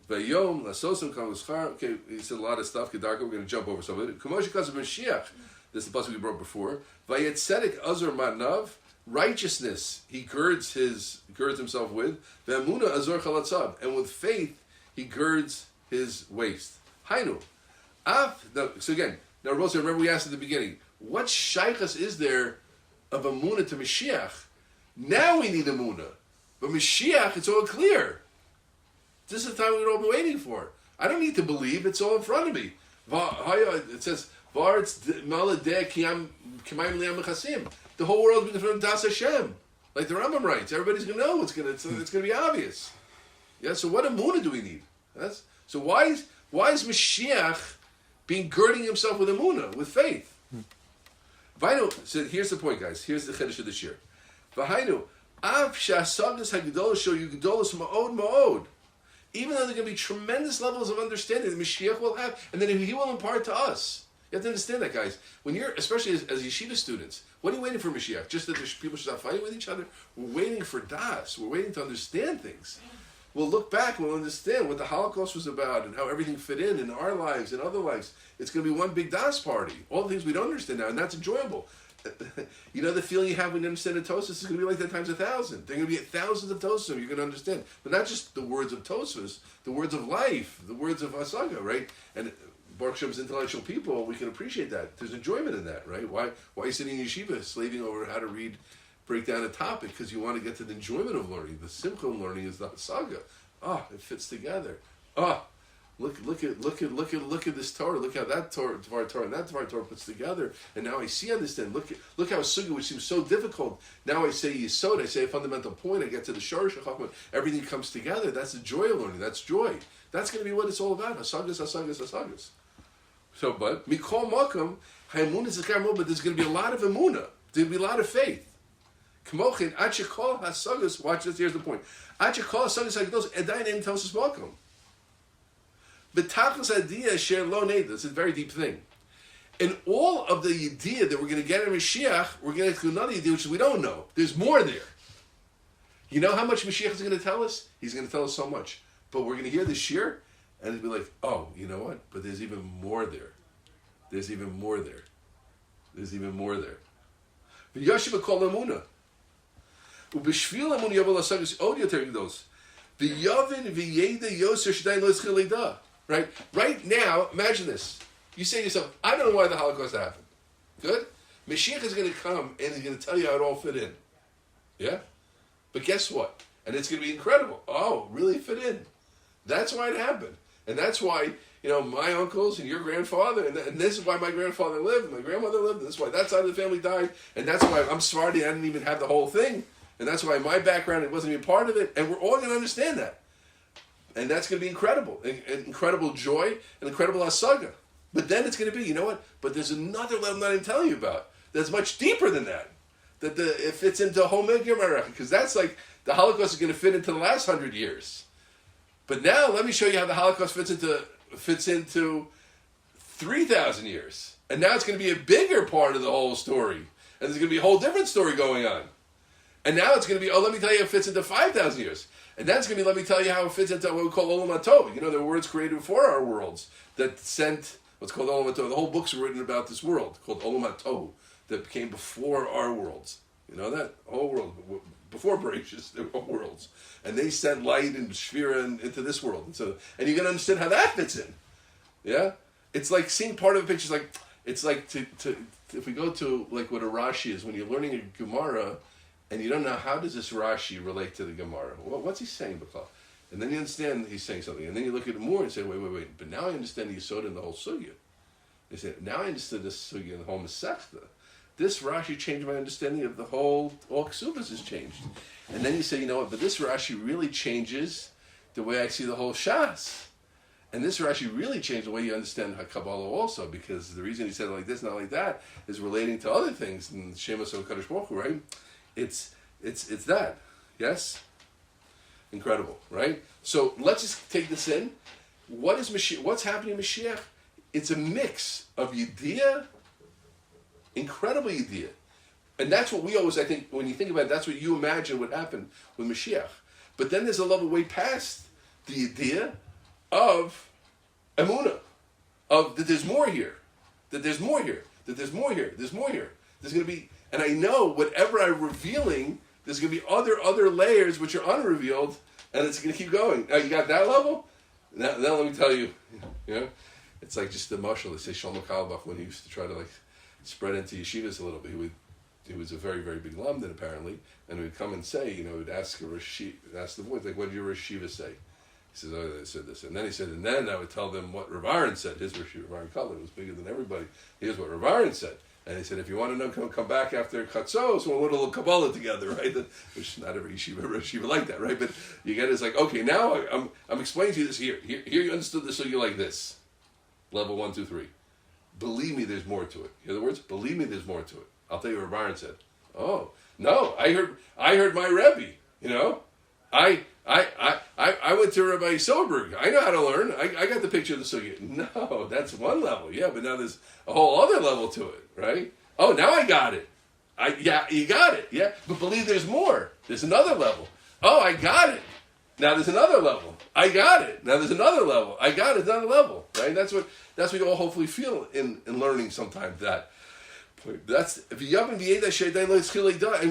Vayom lasosim kam l'schar. Okay, he said a lot of stuff. Kedarka, we're going to jump over some of it. Kamosh because of Mashiach. This is the passage we brought before. Vayet tzedek azor matnav. Righteousness he girds himself with. Ve'emunah azor chalatzav. And with faith he girds his waist. Hainu. So again, now Rosa, remember we asked at the beginning, what shaychus is there of Emunah to Mashiach? Now we need Emunah. But Mashiach, it's all clear. This is the time we've all been waiting for. I don't need to believe. It's all in front of me. It says, the whole world is going to Das Hashem. Like the Rambam writes, everybody's going to know it's going to be obvious. Yeah. So what Emunah do we need? So why is Mashiach girding himself with Emunah, with faith? So here's the point, guys. Here's the chiddush of this year. V'hainu, av she'asagas hagdolos show you gedolos ma'od ma'od. Even though there are going to be tremendous levels of understanding that Mashiach will have, and then he will impart to us. You have to understand that, guys. When you're, especially as yeshiva students, what are you waiting for Mashiach? Just that people should stop fighting with each other? We're waiting for das. We're waiting to understand things. We'll look back and we'll understand what the Holocaust was about and how everything fit in our lives and other lives. It's going to be one big das party. All the things we don't understand now, and that's enjoyable. You know the feeling you have when you understand a Tosfos is going to be like that times 1,000. There are going to be thousands of Tosfos you're going to understand. But not just the words of Tosfos, the words of life, the words of Hasaga, right? And Baruch Hashem's intellectual people, we can appreciate that. There's enjoyment in that, right? Why are you sitting in yeshiva slaving over how to break down a topic? Because you want to get to the enjoyment of learning. The simcha of learning is the Hasaga. It fits together. Look at this Torah. Look how that Torah and that Torah puts together. And now I understand. Look how a sugya, which seems so difficult, now I say yesod, I say a fundamental point, I get to the shorish chachma, everything comes together. That's the joy of learning. That's joy. That's going to be what it's all about. Hasagas. So, but mikol makom, ha'emunah is but there's going to be a lot of emunah. There'll be a lot of faith. K'mochin, ad shekol hasagas, watch this, here's the point. Ad shekol hasagas ha'gedos, edayin ein tosas makom. But tachlis idea share lo neda. It's a very deep thing. And all of the idea that we're going to get in Mashiach, we're going to get to another idea which we don't know. There's more there. You know how much Mashiach is going to tell us? He's going to tell us so much. But we're going to hear this shir, and it'll be like, oh, you know what? But there's even more there. There's even more there. There's even more there. V'yashiv kol emunah. U'b'shvil emunah yavel asagas od yoter gedos. V'yavin v'yeda yoser sh'dayin lo yischil leidah. Right now, imagine this. You say to yourself, I don't know why the Holocaust happened. Good? Mashiach is going to come and he's going to tell you how it all fit in. Yeah? But guess what? And it's going to be incredible. Oh, really fit in. That's why it happened. And that's why, my uncles and your grandfather, and this is why my grandfather lived, and my grandmother lived, and this is why that side of the family died, and that's why I'm Sephardi, I didn't even have the whole thing, and that's why my background, it wasn't even part of it, and we're all going to understand that. And that's going to be incredible. Incredible joy and incredible asaga. But then it's going to be, you know what? But there's another level I'm not even telling you about. That's much deeper than that. It fits into Homer Gemara. Because that's like, the Holocaust is going to fit into the last 100 years. But now, let me show you how the Holocaust fits into 3,000 years. And now it's going to be a bigger part of the whole story. And there's going to be a whole different story going on. And now it's going to be, let me tell you how it fits into 5,000 years. And that's going to be, let me tell you how it fits into what we call Olam HaTov. There were words created before our worlds that sent what's called Olam HaTov. The whole book's written about this world called Olam HaTov that came before our worlds. You know that? Whole world. Before Bereshit, there were worlds. And they sent light and Shira into this world. And you're going to understand how that fits in. Yeah? it's like seeing part of a picture. It's like to if we go to like what a Rashi is when you're learning a Gemara, and you don't know how does this Rashi relate to the Gemara. Well, what's he saying, B'chal? And then you understand he's saying something, and then you look at it more and say, wait. But now I understand the Yesod in the whole sugya. They say now I understood this sugya in the whole Masechta. This Rashi changed my understanding of the whole. All Ksubas has changed, and then you say, you know what? But this Rashi really changes the way I see the whole Shas. And this Rashi really changed the way you understand Kabbalah also, because the reason he said it like this, not like that, is relating to other things in Shemus of Kadosh Baruch Hu, right? It's that, yes? Incredible, right? So let's just take this in. What is Mashiach? What's happening in Mashiach? It's a mix of Yediyah, incredible Yediyah. And that's what we always, I think, when you think about it, that's what you imagine would happen with Mashiach. But then there's a level way past the Yediyah of Emunah, of that there's more here, that there's more here, that there's more here, there's more here. There's going to be, and I know whatever I'm revealing, there's going to be other layers which are unrevealed, and it's going to keep going. Now you got that level? Now let me tell you, it's like just the mashal. They say Shlomo Carlebach, when he used to try to like spread into yeshivas a little bit, he was a very, very big lamdan apparently, and he would come and say, he would ask the boys, like, what did your Rosh Yeshiva say? He says, oh, they said this. And then he said, and then I would tell them what Rav Aaron said. His Rosh Yeshiva, Rav Aaron Kotler, was bigger than everybody. Here's what Rav Aaron said. And he said, if you want to know, come back after Chatzos, we'll learn a little Kabbalah together, right? Which not every yeshiva like that, right? But you get it, it's like, okay, now I'm explaining to you this here. Here you understood this, so you like this. Level 1, 2, 3. Believe me, there's more to it. In other words, believe me, there's more to it. I'll tell you what Rav Aaron said. Oh, no, I heard my Rebbe, I went to Rabbi Soberg. I know how to learn. I got the picture of the sugya. No, that's one level. Yeah, but now there's a whole other level to it, right? Oh, now I got it. Yeah, you got it. Yeah, but believe there's more. There's another level. Oh, I got it. Now there's another level. I got it. Now there's another level. I got it. Another level, right? That's what you all hopefully feel in learning sometimes. That's and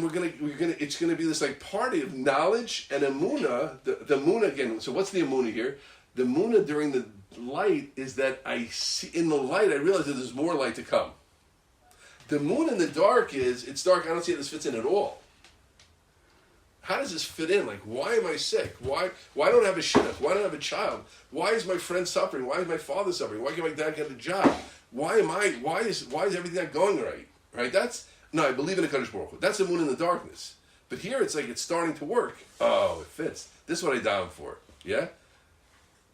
we're gonna it's gonna be this like party of knowledge and Emunah. The Emunah again. So what's the Emunah here? The Emunah during the light is that I see in the light. I realize that there's more light to come. The Emunah in the dark is it's dark. I don't see how this fits in at all. How does this fit in? Like, why am I sick? Why don't I have a shidduch? Why don't I have a child? Why is my friend suffering? Why is my father suffering? Why can't my dad get a job? Why is everything not going right? Right? I believe in a Kadosh Baruch Hu. That's the moon in the darkness. But here it's like it's starting to work. Oh, it fits. This is what I down for. Yeah?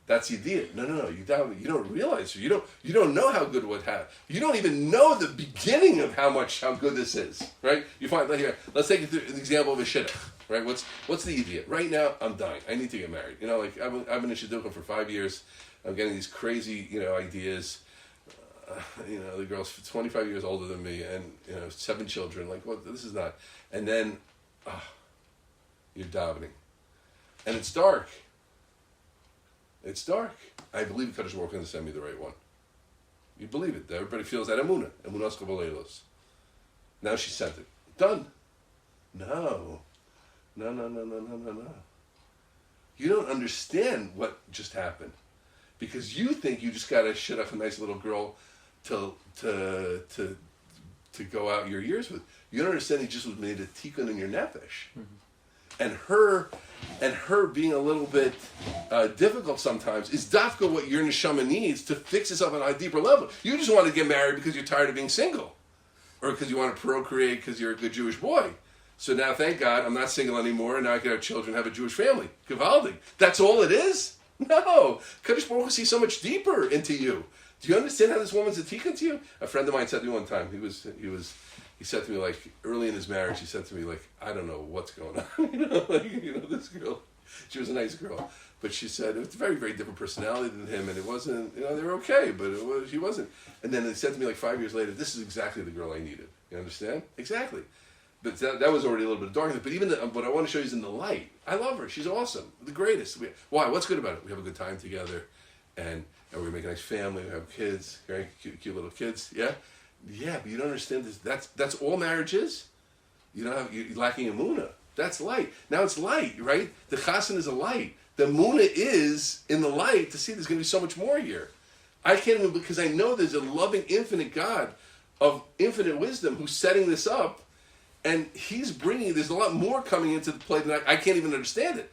That's the idea. No. You don't realize. You don't know how good what happened. You don't even know the beginning of how good this is. Right? You find here. Let's take the example of a shidduch. Right? What's the idea? Right now, I'm dying. I need to get married. Like I've been in shidduchim for 5 years. I'm getting these crazy, ideas. The girl's 25 years older than me, and 7 children. Like, what? This is not. And then, you're davening, and it's dark. It's dark. I believe Kadosh Baruch Hu is going to send me the right one. You believe it. Everybody feels that Emunah. Emunah's Kabbalah. Now she sent it. Done. No. You don't understand what just happened, because you think you just got to shut up a nice little girl to go out your years with. You don't understand he just was made a tikkun in your nefesh. Mm-hmm. And her being a little bit difficult sometimes is dafka what your neshama needs to fix itself on a deeper level. You just want to get married because you're tired of being single, or because you want to procreate because you're a good Jewish boy. So now, thank God, I'm not single anymore, and now I can have children, have a Jewish family. Gewaldig. That's all it is? No. Kadosh Baruch Hu sees so much deeper into you. Do you understand how this woman's a tikkun to you? A friend of mine said to me one time, he said to me, like, early in his marriage, he said to me, like, I don't know what's going on. This girl, she was a nice girl. But she said, it was a very, very different personality than him, and it wasn't, they were okay, but she wasn't. And then he said to me, like, 5 years later, this is exactly the girl I needed. You understand? Exactly. But that was already a little bit of darkness. But even what I want to show you is in the light. I love her. She's awesome. The greatest. Why? What's good about it? We have a good time together, and we make a nice family. We have kids, very cute little kids. Yeah? Yeah, but you don't understand this. That's all marriage is. You're lacking Emunah. That's light. Now it's light, right? The chassan is a light. The Emunah is in the light to see there's going to be so much more here. I can't even, because I know there's a loving, infinite God of infinite wisdom who's setting this up, and he's bringing, there's a lot more coming into the play than I can't even understand it.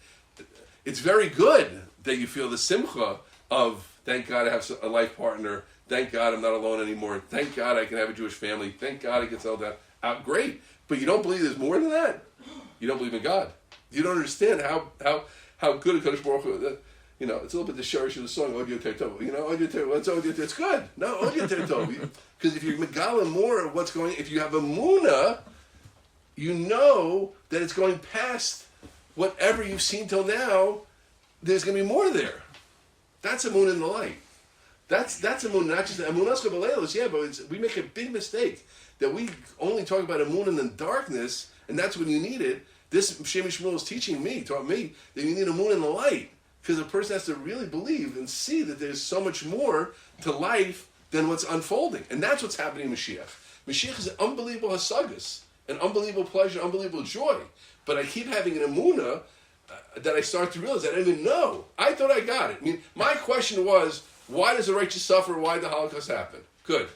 It's very good that you feel the simcha of, thank God I have a life partner, thank God I'm not alone anymore, thank God I can have a Jewish family, thank God I can settle down. Great. But you don't believe there's more than that. You don't believe in God. You don't understand how good a Kadosh Baruch Hu, it's a little bit the shirish of the song, Od Yoter Tov. What's Od Yoter? It's good. No, Od Yoter Tov. Because if you're Megala more of what's going, if you have Emunah, you know that it's going past whatever you've seen till now. There's going to be more there. That's Emunah in the light. That's Emunah, not just Emunah Skabaleilos, yeah, but we make a big mistake that we only talk about Emunah in the darkness, and that's when you need it. This Shem Shmuel is taught me, that you need Emunah in the light, because a person has to really believe and see that there's so much more to life than what's unfolding. And that's what's happening in Mashiach. Mashiach is an unbelievable hasagas, an unbelievable pleasure, unbelievable joy. But I keep having an Emunah that I start to realize I don't even know. I thought I got it. I mean, my question was, why does the righteous suffer? Why did the Holocaust happen? Good.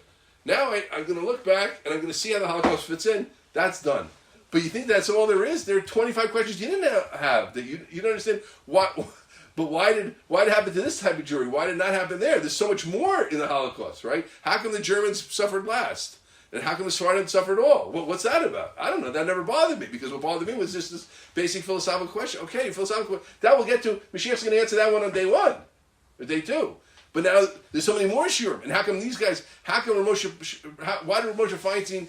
Now I'm going to look back and I'm going to see how the Holocaust fits in. That's done. But you think that's all there is? There are 25 questions you didn't have that you don't understand. But why did it happen to this type of Jewry? Why did it not happen there? There's so much more in the Holocaust, right? How come the Germans suffered last? And how come the Sfardim suffered all? What's that about? I don't know. That never bothered me, because what bothered me was just this basic philosophical question. Okay, philosophical question. That we'll get to. Mashiach's going to answer that one on day 1 or day 2. But now there's so many more shurim. And how come these guys, why did Moshe Feinstein,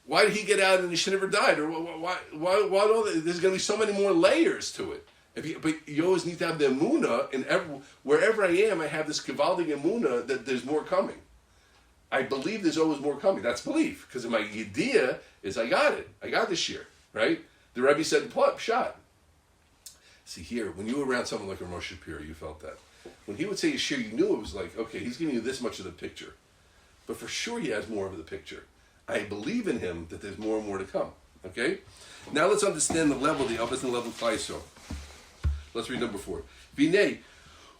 why did he get out and he should never died? Or why all that? There's going to be so many more layers to it. But you always need to have the Emunah, and wherever I am, I have this Gevaldig Emunah that there's more coming. I believe there's always more coming. That's belief. Because my idea is I got it. I got this year, right? The Rebbe said, shot. See here, when you were around someone like a Rosh Shapiro, you felt that. When he would say Shira, you knew it was like, okay, he's giving you this much of the picture. But for sure he has more of the picture. I believe in him that there's more and more to come. Okay? Now let's understand the level, the opposite level of Klaiso. Let's read number 4. Vinay,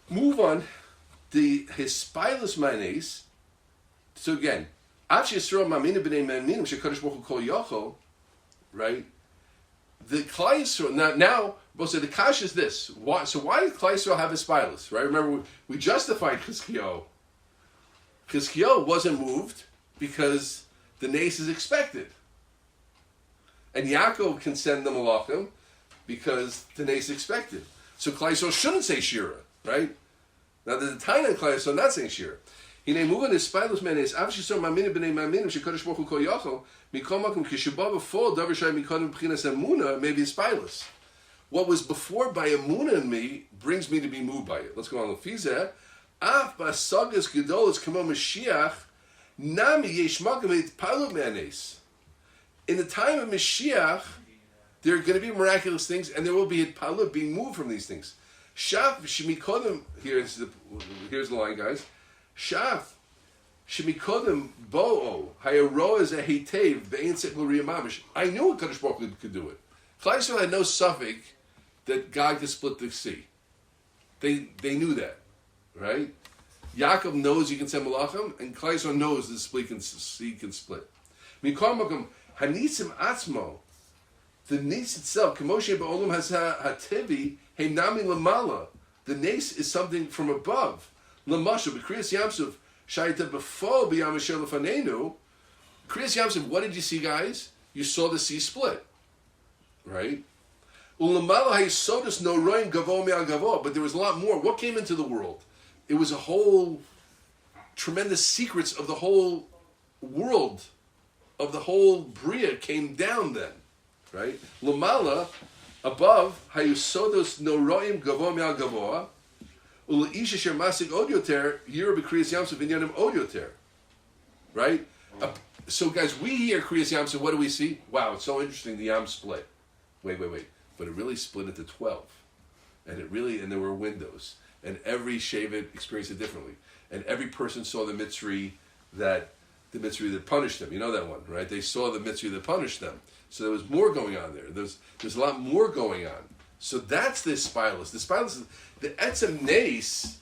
move on. The Hispilus Manes. So again, right? The Klai Yisrael, now we'll say the kash is this. Why did Klai Yisrael have Hispilus, right? Remember, we justified Chizkiyahu. Chizkiyahu wasn't moved because the nace is expected. And Yaakov can send the malachim because the nace is expected. So Klai Yisrael shouldn't say Shira, right? Now there's a time in Klai Yisrael not saying Shira. Hine move on Hispilus Manes, avshiso mamina b'nei maminim shekadosh baruch hu kol yachol mikol makom kishabah before davar shay mikodem b'chinas Emunah maybe Hispilus. What was before by Emunah in me brings me to be moved by it. Let's go on. Lefizeh af basagas gedolos kamo Mashiach nami yesh makom eitpalut me'anes. In the time of Mashiach, there are going to be miraculous things, and there will be hitpalut being moved from these things. Shaf shemikodem. Here's the line, guys. Shaf shemikodem bo'o hayaroa is a heitev be'ein sekul riyamamish. I knew what Kadosh Baruch Hu could do it. Klai Yisrael had no suffix that God could split the sea. They knew that, right? Yaakov knows he can send malachim, and Klai Yisrael knows the sea can split. Mikol makom hanisim atzmo. The nace itself, Kamoshe ba'olam has hativi heinami lamala. The nace is something from above. Lamasha b'kriyas yamsuf shayita b'fo b'yam asher lefanenu. Kriyas yamsuf. What did you see, guys? You saw the sea split, right? Ulamala hayisodus no roim gavo me'al gavo. But there was a lot more. What came into the world? It was a whole tremendous secrets of the whole world, of the whole bria came down then. Right? Lamala, above, hayusodos no roim gavo me'al gavoa, uleisha sher masig odyoter, yira b'kriyas yamsuf vinyanim odyoter. Right? So guys, we hear kriyas yamsuf, what do we see? Wow, it's so interesting, the yam split. Wait. But it really split into 12. And there were windows. And every Shevet experienced it differently. And every person saw the Mitzri that punished them. You know that one, right? They saw the Mitzri that punished them. So there was more going on there. There's a lot more going on. So that's the Spilus. The Spilus, the Etzem Nace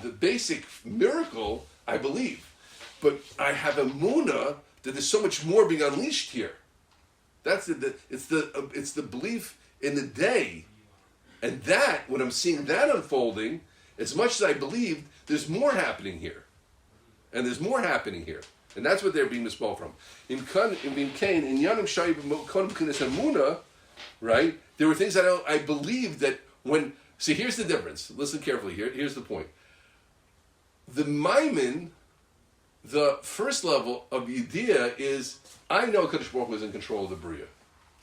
The basic miracle, I believe. But I have Emunah that there's so much more being unleashed here. That's it's the belief in the day. And that, when I'm seeing that unfolding, as much as I believed, there's more happening here. And there's more happening here. And that's what they're being misspelled from. In Yanim Shai Emunah, right? There were things that I believed that when... See, here's the difference. Listen carefully. Here's the point. The Maimon, the first level of Yediyah is, I know Kadosh Baruch Hu is in control of the Bria.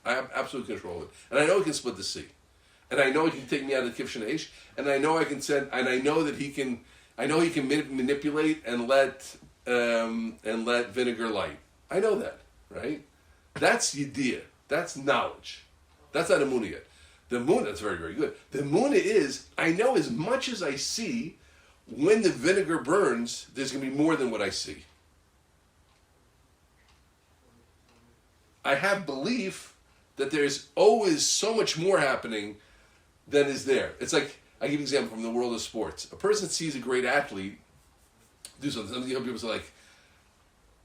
I have absolute control of it. And I know he can split the sea. And I know he can take me out of the Kivshin Eish. And I know I can send, and I know that he can manipulate and let vinegar light. I know that, right? That's Yediyah. That's knowledge. That's not Emunah yet. The Emunah, that's very, very good. The Emunah is, I know as much as I see, when the vinegar burns, there's going to be more than what I see. I have belief that there's always so much more happening than is there. It's like, I give you an example from the world of sports. A person sees a great athlete do something. Some people say, like,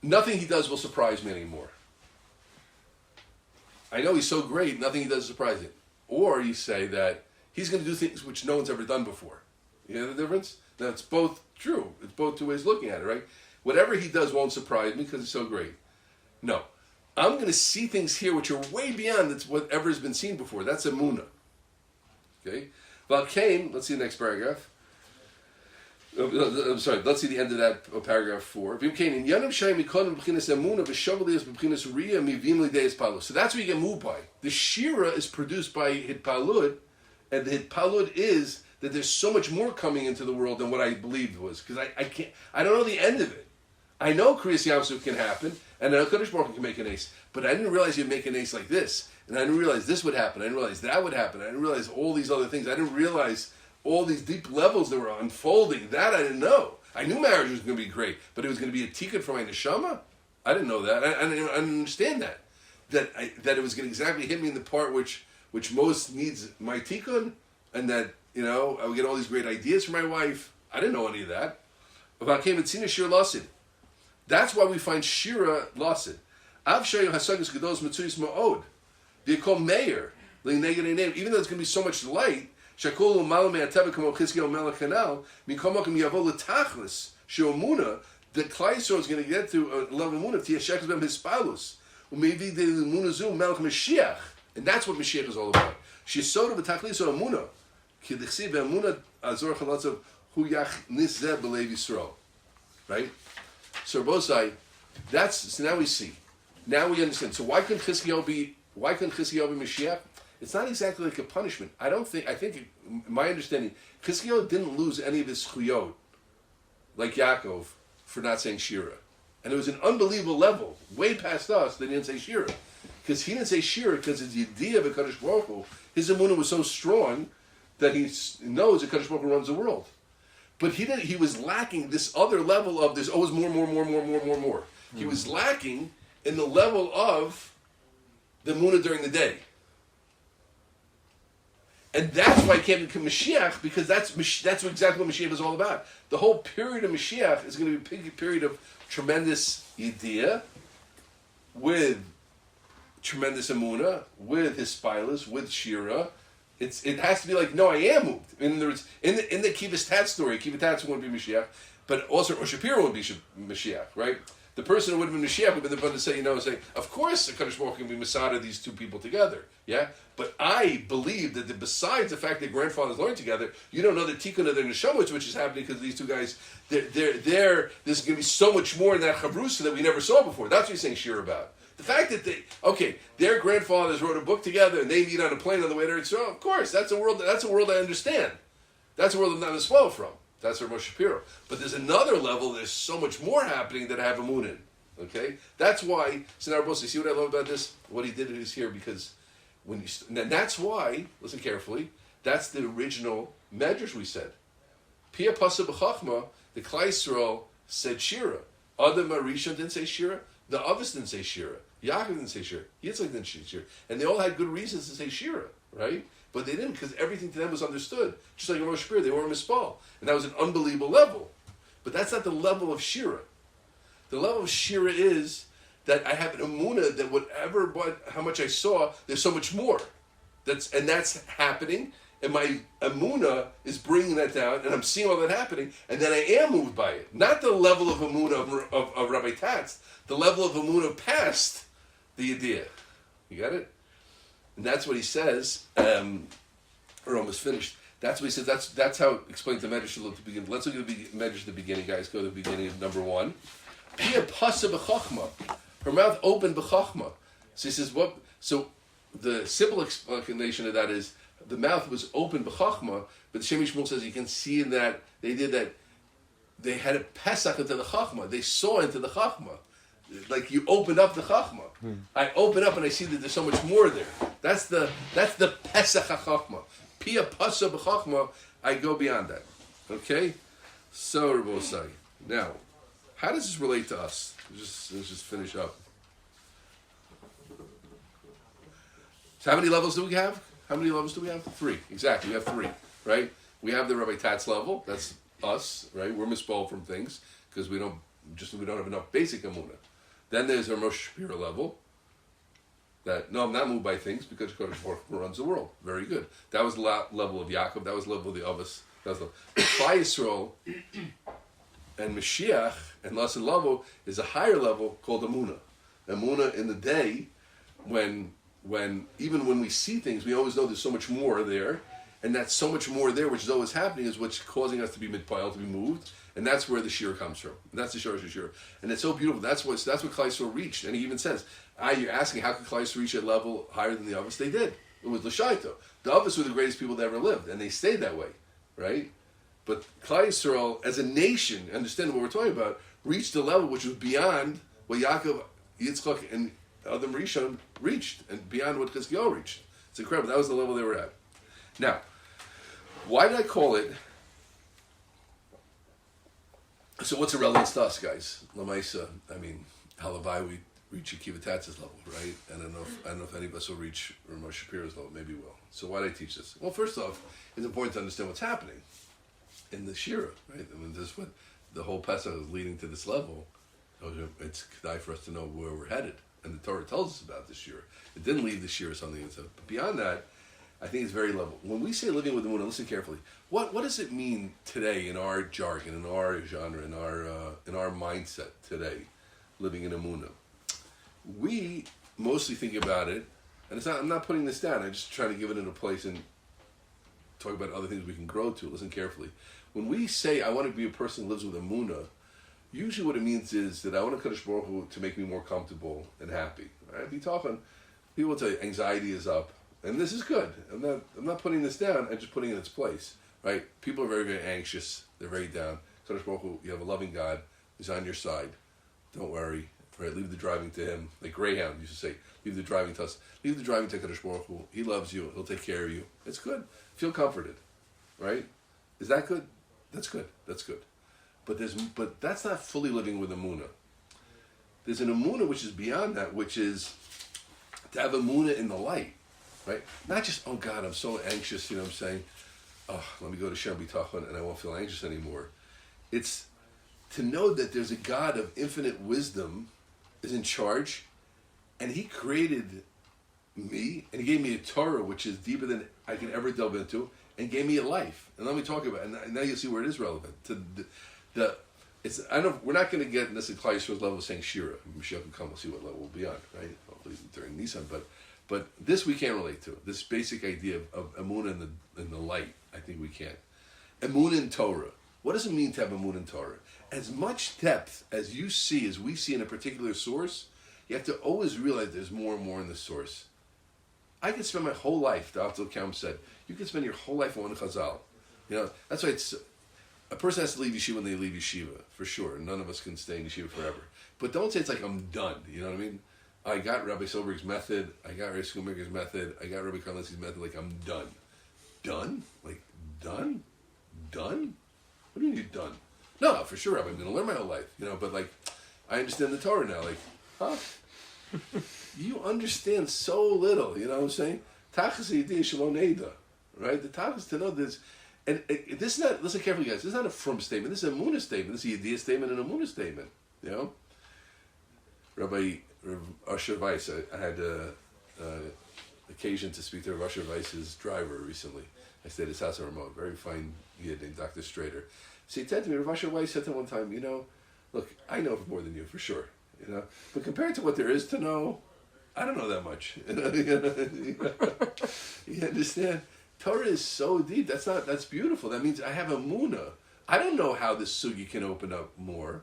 nothing he does will surprise me anymore. I know he's so great, nothing he does is surprising. Or you say that he's going to do things which no one's ever done before. You know the difference? That's both true. It's both two ways of looking at it, right? Whatever he does won't surprise me because he's so great. No. I'm going to see things here which are way beyond whatever has been seen before. That's Emunah. Okay? Valkain, let's see the next paragraph. I'm sorry, let's see the end of that paragraph 4. So that's where you get moved by. The Shira is produced by Hitpalud, and the Hitpalud is that there's so much more coming into the world than what I believed was. Because I don't know the end of it. I know Kriyas Yamsuf can happen, and I know Kadosh Baruch Hu can make an ace, but I didn't realize you'd make an ace like this. And I didn't realize this would happen. I didn't realize that would happen. I didn't realize all these other things. I didn't realize all these deep levels that were unfolding. That I didn't know. I knew marriage was going to be great, but it was going to be a tikkun for my neshama? I didn't know that. I didn't understand that. That it was going to exactly hit me in the part which most needs my tikkun, and that, you know, I would get all these great ideas for my wife. I didn't know any of that. About came and seen a Shira Lasid. That's why we find Shira Lasid. Av Shayu Hasagas Gedos Mitzuyis Ma'od. They call Meir, even though there's going to be so much light, Shakolu Malame Ateva Kamo Chizkiel Melech Kanal, Mikomakim Yavo L'Tachlis, She'omuna, that Klai Yisrael is going to get to a level of Emunah, Tiashek Bem Hispalus, maybe the Emunah Zum Melech Mashiach, and that's what Mashiach is all about. She'soda V'Tachlis O Emunah, Ki D'chsi V'Emunah Azor Chalatzav Hu Yach Nizeh B'Lev Yisrael, right? So Bosai, so now we see, now we understand. So why couldn't Chizkiel be Mashiach? It's not exactly like a punishment. I think, my understanding, Chizkiel didn't lose any of his chuyot, like Yaakov, for not saying Shira. And it was an unbelievable level, way past us, that he didn't say Shira. Because he didn't say Shira because his idea of a Kadosh Baruch Hu, his Emunah was so strong that he knows that Kadosh Baruch Hu runs the world. But he was lacking this other level of there's always more. He was lacking in the level of the Emunah during the day. And that's why he can't become Mashiach, because that's exactly what Mashiach is all about. The whole period of Mashiach is going to be a period of tremendous Yediyah, with tremendous Emunah, with Hispilus, with Shira. It has to be like, no, I am moved. In the Kibbutz Tat story, Kibbutz Tat wouldn't be Mashiach, but also Shapiro would be Mashiach, right? The person who would have been Mashiach would have been the one to say, of course the Kadosh Baruch Hu can be Masada, these two people together, yeah? But I believe that besides the fact that grandfathers learned together, you don't know the tikkun of their neshamot, which is happening because these two guys, there's going to be so much more in that chavrusa that we never saw before. That's what you're saying Shira about. The fact that their grandfathers wrote a book together and they meet on a plane on the way to Israel, of course, that's a world I understand. That's a world I'm not as well from. That's Rabbi Shapiro. But there's another level, there's so much more happening that I have Emunah in. Okay? That's why, Sinar Bosi, see what I love about this? What he did is here, because that's why, listen carefully, that's the original medrash we said. Pia Pasa B'Chachma, the Klai Yisrael said Shira. Adam Arisha didn't say Shira. The others didn't say Shira. Yaakov didn't say Shira. Yitzchak didn't say Shira. And they all had good reasons to say Shira, right? But they didn't, because everything to them was understood. Just like in Rosh Hashanah, they weren't mispal. And that was an unbelievable level. But that's not the level of Shira. The level of Shira is that I have an Emunah that how much I saw, there's so much more. That's happening. And my Emunah is bringing that down, and I'm seeing all that happening, and then I am moved by it. Not the level of Emunah of Rabbi Tatz, the level of Emunah past the idea. You got it? And that's what he says. We're almost finished. That's what he says. That's how explain the Medrash at the beginning. Let's look at the Medrash at the beginning, guys. Go to the beginning of number 1. Pia pasa b'chachma. Her mouth opened b'chachma. So he says what? So the simple explanation of that is the mouth was open b'chachma, but the Shemi Shmuel says you can see in that they did that. They had a pesach into the chachma. They saw into the chachma. Like you open up the chachma. I open up and I see that there's so much more there. That's the pesach chachma. Pia pasa b'chachma. I go beyond that. Okay. So Rabosai. Now, how does this relate to us? Let's just finish up. So how many levels do we have? How many levels do we have? 3. Exactly. We have 3. Right. We have the Rabbi Tatz level. That's us. Right. We're misspelled from things because we don't have enough basic Emunah. Then there's our Rosh Hashanah level. That, no, I'm not moved by things because Kodesh Baruch Hu runs the world. Very good. That was the level of Yaakov. That was the level of the Avos. That was the Klal Yisrael and Mashiach and Lasan Lavo is a higher level called Emunah. Emunah in the day when even when we see things, we always know there's so much more there. And that so much more there, which is always happening, is what's causing us to be midpile, to be moved. And that's where the Shira comes from. And that's the Shira. And it's so beautiful. That's what Klal Yisrael reached. And he even says, you're asking, how could Klal Yisrael reach a level higher than the Avos? They did. It was L'Shaito. The Avos were the greatest people that ever lived. And they stayed that way. Right? But Klal Yisrael, as a nation, understanding what we're talking about, reached a level which was beyond what Yaakov, Yitzchak, and Adam Rishon reached. And beyond what Chizkiyahu reached. It's incredible. That was the level they were at. Now, why did I call it? So what's the relevance to us, guys? Lamaisa, I mean, Halavai, we reach Akiva Tatz's level, right? And I don't know if any of us will reach Moshe Shapira's level. Maybe we'll. So why did I teach this? Well, first off, it's important to understand what's happening in the Shira, right? I mean, this is what the whole Pesach is leading to this level. It's kedai for us to know where we're headed. And the Torah tells us about the Shira. It didn't leave the Shira something. But beyond that, I think it's very level. When we say living with the Emunah, listen carefully. What does it mean today in our jargon, in our genre, in our mindset today, living in Emunah? We mostly think about it, and I'm not putting this down. I'm just trying to give it in a place and talk about other things we can grow to. Listen carefully. When we say I want to be a person who lives with Emunah, usually what it means is that I want Kadosh Baruch Hu to make me more comfortable and happy. Right? If you talk on, people will tell you anxiety is up. And this is good. I'm not putting this down. I'm just putting it in its place, right? People are very, very anxious. They're very down. Kadosh Baruch Hu, you have a loving God who's on your side. Don't worry, right? Leave the driving to Him. Like Greyhound used to say, leave the driving to us. Leave the driving to Kadosh Baruch Hu. He loves you. He'll take care of you. It's good. Feel comforted, right? Is that good? That's good. That's good. But that's not fully living with Emunah. There's an Emunah which is beyond that, which is to have Emunah in the light. Right? Not just, oh God, I'm so anxious, you know what I'm saying? Oh, let me go to Shem B'tachon and I won't feel anxious anymore. It's to know that there's a God of infinite wisdom is in charge, and He created me, and He gave me a Torah which is deeper than I can ever delve into, and gave me a life. And let me talk about it. And now you'll see where it is relevant. We're not going to get this at Klal Yisrael's level of saying Shira. Mashiach will come, we'll see what level we'll be on, right? Hopefully during Nisan, But this we can't relate to. This basic idea of Emunah in the light, I think we can. Emunah in Torah. What does it mean to have Emunah in Torah? As much depth as we see in a particular source, you have to always realize there's more and more in the source. I could spend my whole life, the Avdol Kam said, you could spend your whole life on Chazal. You know, that's why a person has to leave yeshiva when they leave yeshiva, for sure. None of us can stay in yeshiva forever. But don't say it's like I'm done, you know what I mean? I got Rabbi Silberg's method. I got Rabbi Schoonmaker's method. I got Rabbi Karlinski's method. Like, I'm done. Done? Like, done? Done? What do you mean you're done? No, for sure, Rabbi. I'm going to learn my whole life. You know, but, like, I understand the Torah now. Like, huh? You understand so little. You know what I'm saying? Tachas yediyah shalom neida. right? The tachlis to know this, and this is not. Listen carefully, guys. This is not a from statement. This is a Emunah statement. This is a Yediyah statement and a Emunah statement. You know, Rabbi Usher Weiss. I had occasion to speak to Rabbi Usher Weiss's driver recently. I stayed at his house on remote. Very fine yid named Dr. Strader. So he said to me, Rabbi Usher Weiss said to him one time, look, I know more than you for sure. But compared to what there is to know, I don't know that much. You understand? Torah is so deep. That's beautiful. That means I have Emunah. I don't know how this sugi can open up more.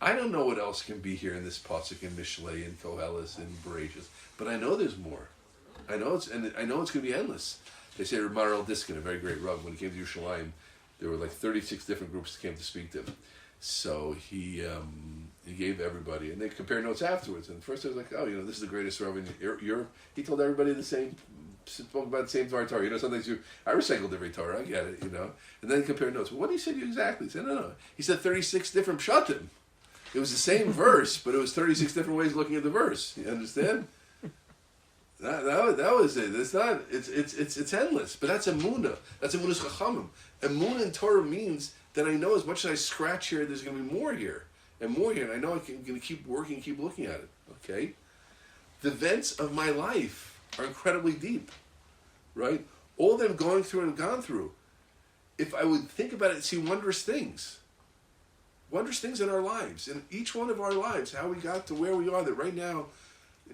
I don't know what else can be here in this pasuk in Mishlei and Koheles and Bereshis, but I know there's more. I know it's going to be endless. They say Reb Maral Diskin, a very great Rav, when he came to Yerushalayim, there were like 36 different groups that came to speak to him. So he gave everybody, and they compared notes afterwards. And first I was like, this is the greatest Rav in Europe. He told everybody spoke about the same Torah. Sometimes I recycled every Torah, I get it, And then he compared notes. Well, what did he say to you exactly? He said, no. He said 36 different pshatim. It was the same verse, but it was 36 different ways of looking at the verse. You understand? That was it. It's not. It's endless. But that's Emunah. That's Emunah's Chachamim. Emunah in Torah means that I know as much as I scratch here, there's going to be more here and more here, and I know I'm going to keep working, keep looking at it. Okay. The events of my life are incredibly deep, right? All that I'm going through and gone through. If I would think about it and see wondrous things in our lives, in each one of our lives, how we got to where we are. That right now,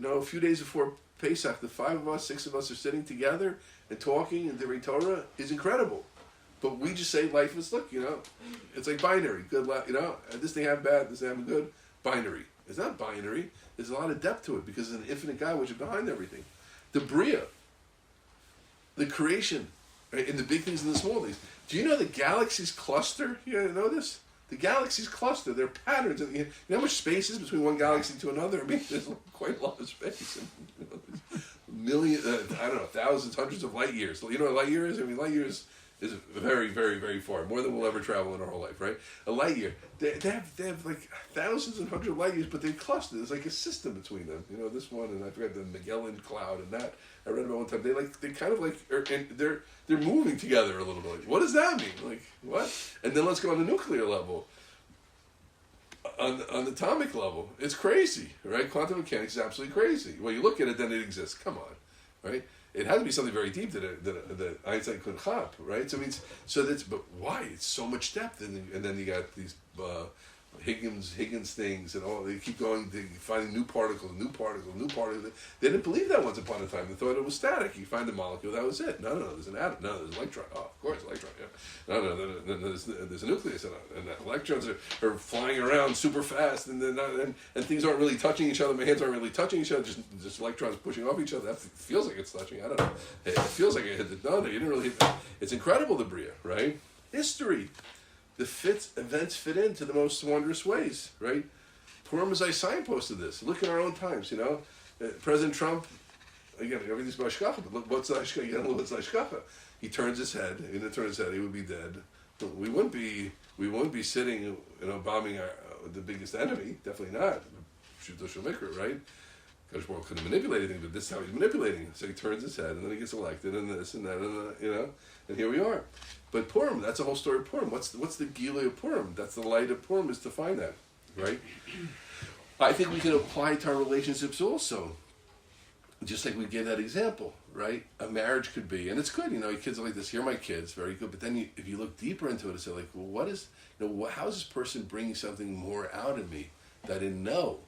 a few days before Pesach, the 5 of us, 6 of us are sitting together and talking and doing Torah is incredible. But we just say life is, it's like binary. Good, this thing happened bad, this thing happened good. Binary. It's not binary. There's a lot of depth to it because there's an infinite God which is behind everything. The Bria, the creation, right? And the big things and the small things. Do you know the galaxies cluster? You know this? The galaxies cluster. They're patterns. You know how much space is between one galaxy to another? I mean, there's quite a lot of space. Thousands, hundreds of light years. You know what a light year is? I mean, light years is very, very, very far. More than we'll ever travel in our whole life, right? A light year. They have like thousands and hundreds of light years, but they cluster. There's like a system between them. This one, and I forgot the Magellan Cloud and that. I read about one time. They're moving together a little bit. What does that mean? Like, what? And then let's go on the nuclear level. On the atomic level, it's crazy, right? Quantum mechanics is absolutely crazy. Well, you look at it, then it exists. Come on, right? It has to be something very deep that Einstein couldn't chop, right? But why? It's so much depth, and then you got these Higgins things, and all. They keep going, finding new particles. They didn't believe that once upon a time. They thought it was static. You find the molecule, that was it. No, there's an atom. No, there's an electron. Oh, of course, electron. Yeah. No, there's a nucleus, and the electrons are flying around super fast, and things aren't really touching each other. My hands aren't really touching each other. Just electrons pushing off each other. That feels like it's touching. I don't know. It feels like it hit the. No, you didn't really hit. It's incredible, the Bria, right? History. The events fit into the most wondrous ways, right? Purim is a signpost of this. Look at our own times, President Trump, again, everything's about hashkacha, but look, what's the hashkacha? You gotta look what's the hashkacha. He turns his head, he would be dead. We wouldn't be sitting, bombing the biggest enemy, definitely not. Shapell, right? Because Baruch couldn't manipulate anything, but this is how he's manipulating. So he turns his head, and then he gets elected, and this and that, and here we are. But Purim, that's the whole story of Purim. What's the Gilui of Purim? That's the light of Purim, is to find that, right? I think we can apply it to our relationships also. Just like we gave that example, right? A marriage could be, and it's good, kids are like this, here are my kids, very good. But then if you look deeper into it, it's like, well, what is, how is this person bringing something more out of me that I didn't know?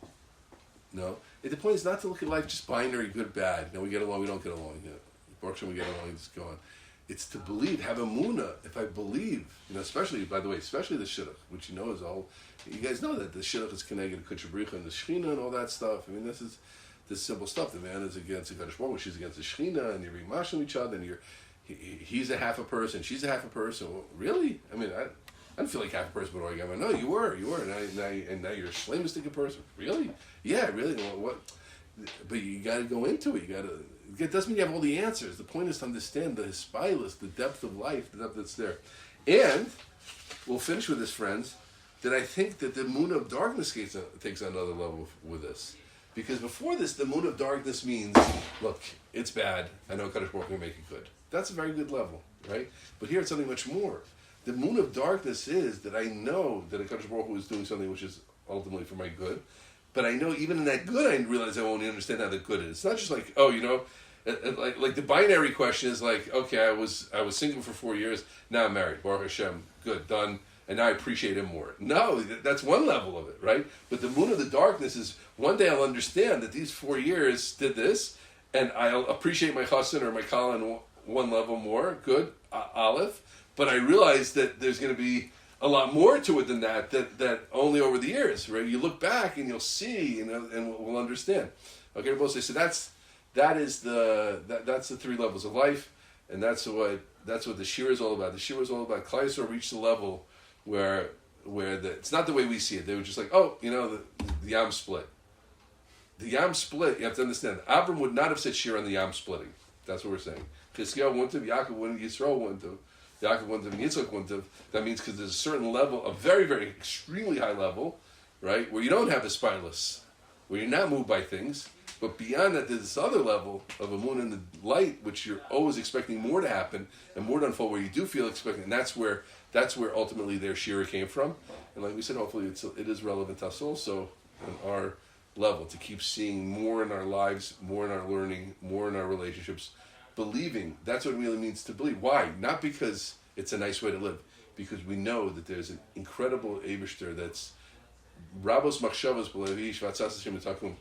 No, the point is not to look at life just binary, good, bad. We get along, we don't get along. Fortunately, we get along, just go on. It's to believe, have Emunah. If I believe, especially the Shidduch, which is all. You guys know that the Shidduch is connected to Kuchabricha and the Shechina and all that stuff. I mean, this is this simple stuff. The man is against the Kadosh Baruch Hu, she's against the Shechina, and you're being mashing each other, and he's a half a person, she's a half a person. Well, really? I mean, I don't feel like half a person, but I go, no, you were. Now you're a shlemistic person. Really? Yeah, really. Well, what? But you got to go into it. It doesn't mean you have all the answers. The point is to understand the hispilus, the depth of life, the depth that's there. And we'll finish with this, friends, that I think that the Emunah of darkness takes on another level with this. Because before this, the moon of darkness means, look, it's bad. I know Kadosh Baruch Hu can make it good. That's a very good level, right? But here it's something much more. The moon of darkness is that I know that Kadosh Baruch Hu is doing something which is ultimately for my good. But I know even in that good, I realize I won't understand how the good is. It's not just like, like the binary question is like, okay, I was single for 4 years, now I'm married. Baruch Hashem, good, done. And now I appreciate him more. No, that's one level of it, right? But the moon of the darkness is one day I'll understand that these 4 years did this, and I'll appreciate my chassan or my kala one level more. Good, Aleph. But I realize that there's going to be a lot more to it than that only over the years, right? You look back and you'll see, and we'll understand. Okay, we'll say so. That's the 3 levels of life, and that's what the Shira is all about. The Shira is all about Klal Yisrael reached the level where it's not the way we see it. They were just like, the Yam split. The Yam split, you have to understand, Abram would not have said Shira on the Yam splitting. That's what we're saying. Chizkiyahu wouldn't have, Yaakov wouldn't have, Yisrael wouldn't have, Yaakov wouldn't have, Yitzchak wouldn't have. That means because there's a certain level, a very, very extremely high level, right, where you don't have the spineless, where you're not moved by things. But beyond that, there's this other level of Emunah in the light, which you're always expecting more to happen and more to unfold, where you do feel expecting, and that's where ultimately their Shira came from. And like we said, hopefully it is relevant to us also on our level, to keep seeing more in our lives, more in our learning, more in our relationships, believing. That's what it really means to believe. Why? Not because it's a nice way to live, because we know that there's an incredible Eibishter that's Rabos Machshavos B'Levish Vatzas Hashem Etakum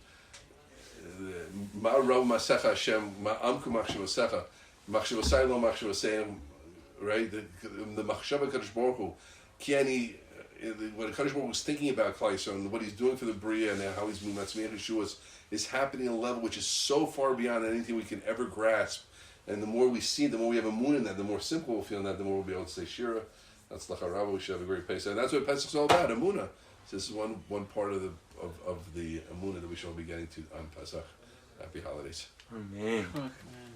Ma Rav Masecha Hashem Ma Amku Machshavosecha Machshavosai Lo Machshavosei, right? The Machshava Kadosh Baruch Hu Kiani, what Kadosh Baruch Hu was thinking about Klal Yisrael and what he's doing for the Bria and how he's moving Matzmiach Yeshuas is happening at a level which is so far beyond anything we can ever grasp. And the more we see, the more we have Emunah in that, the more simple we'll feel in that, the more we'll be able to say Shira. That's Lacharava. We should have a great Pesach. And that's what Pesach's all about, Emunah. So this is one part of the Emunah that we shall be getting to on Pesach. Happy holidays. Amen.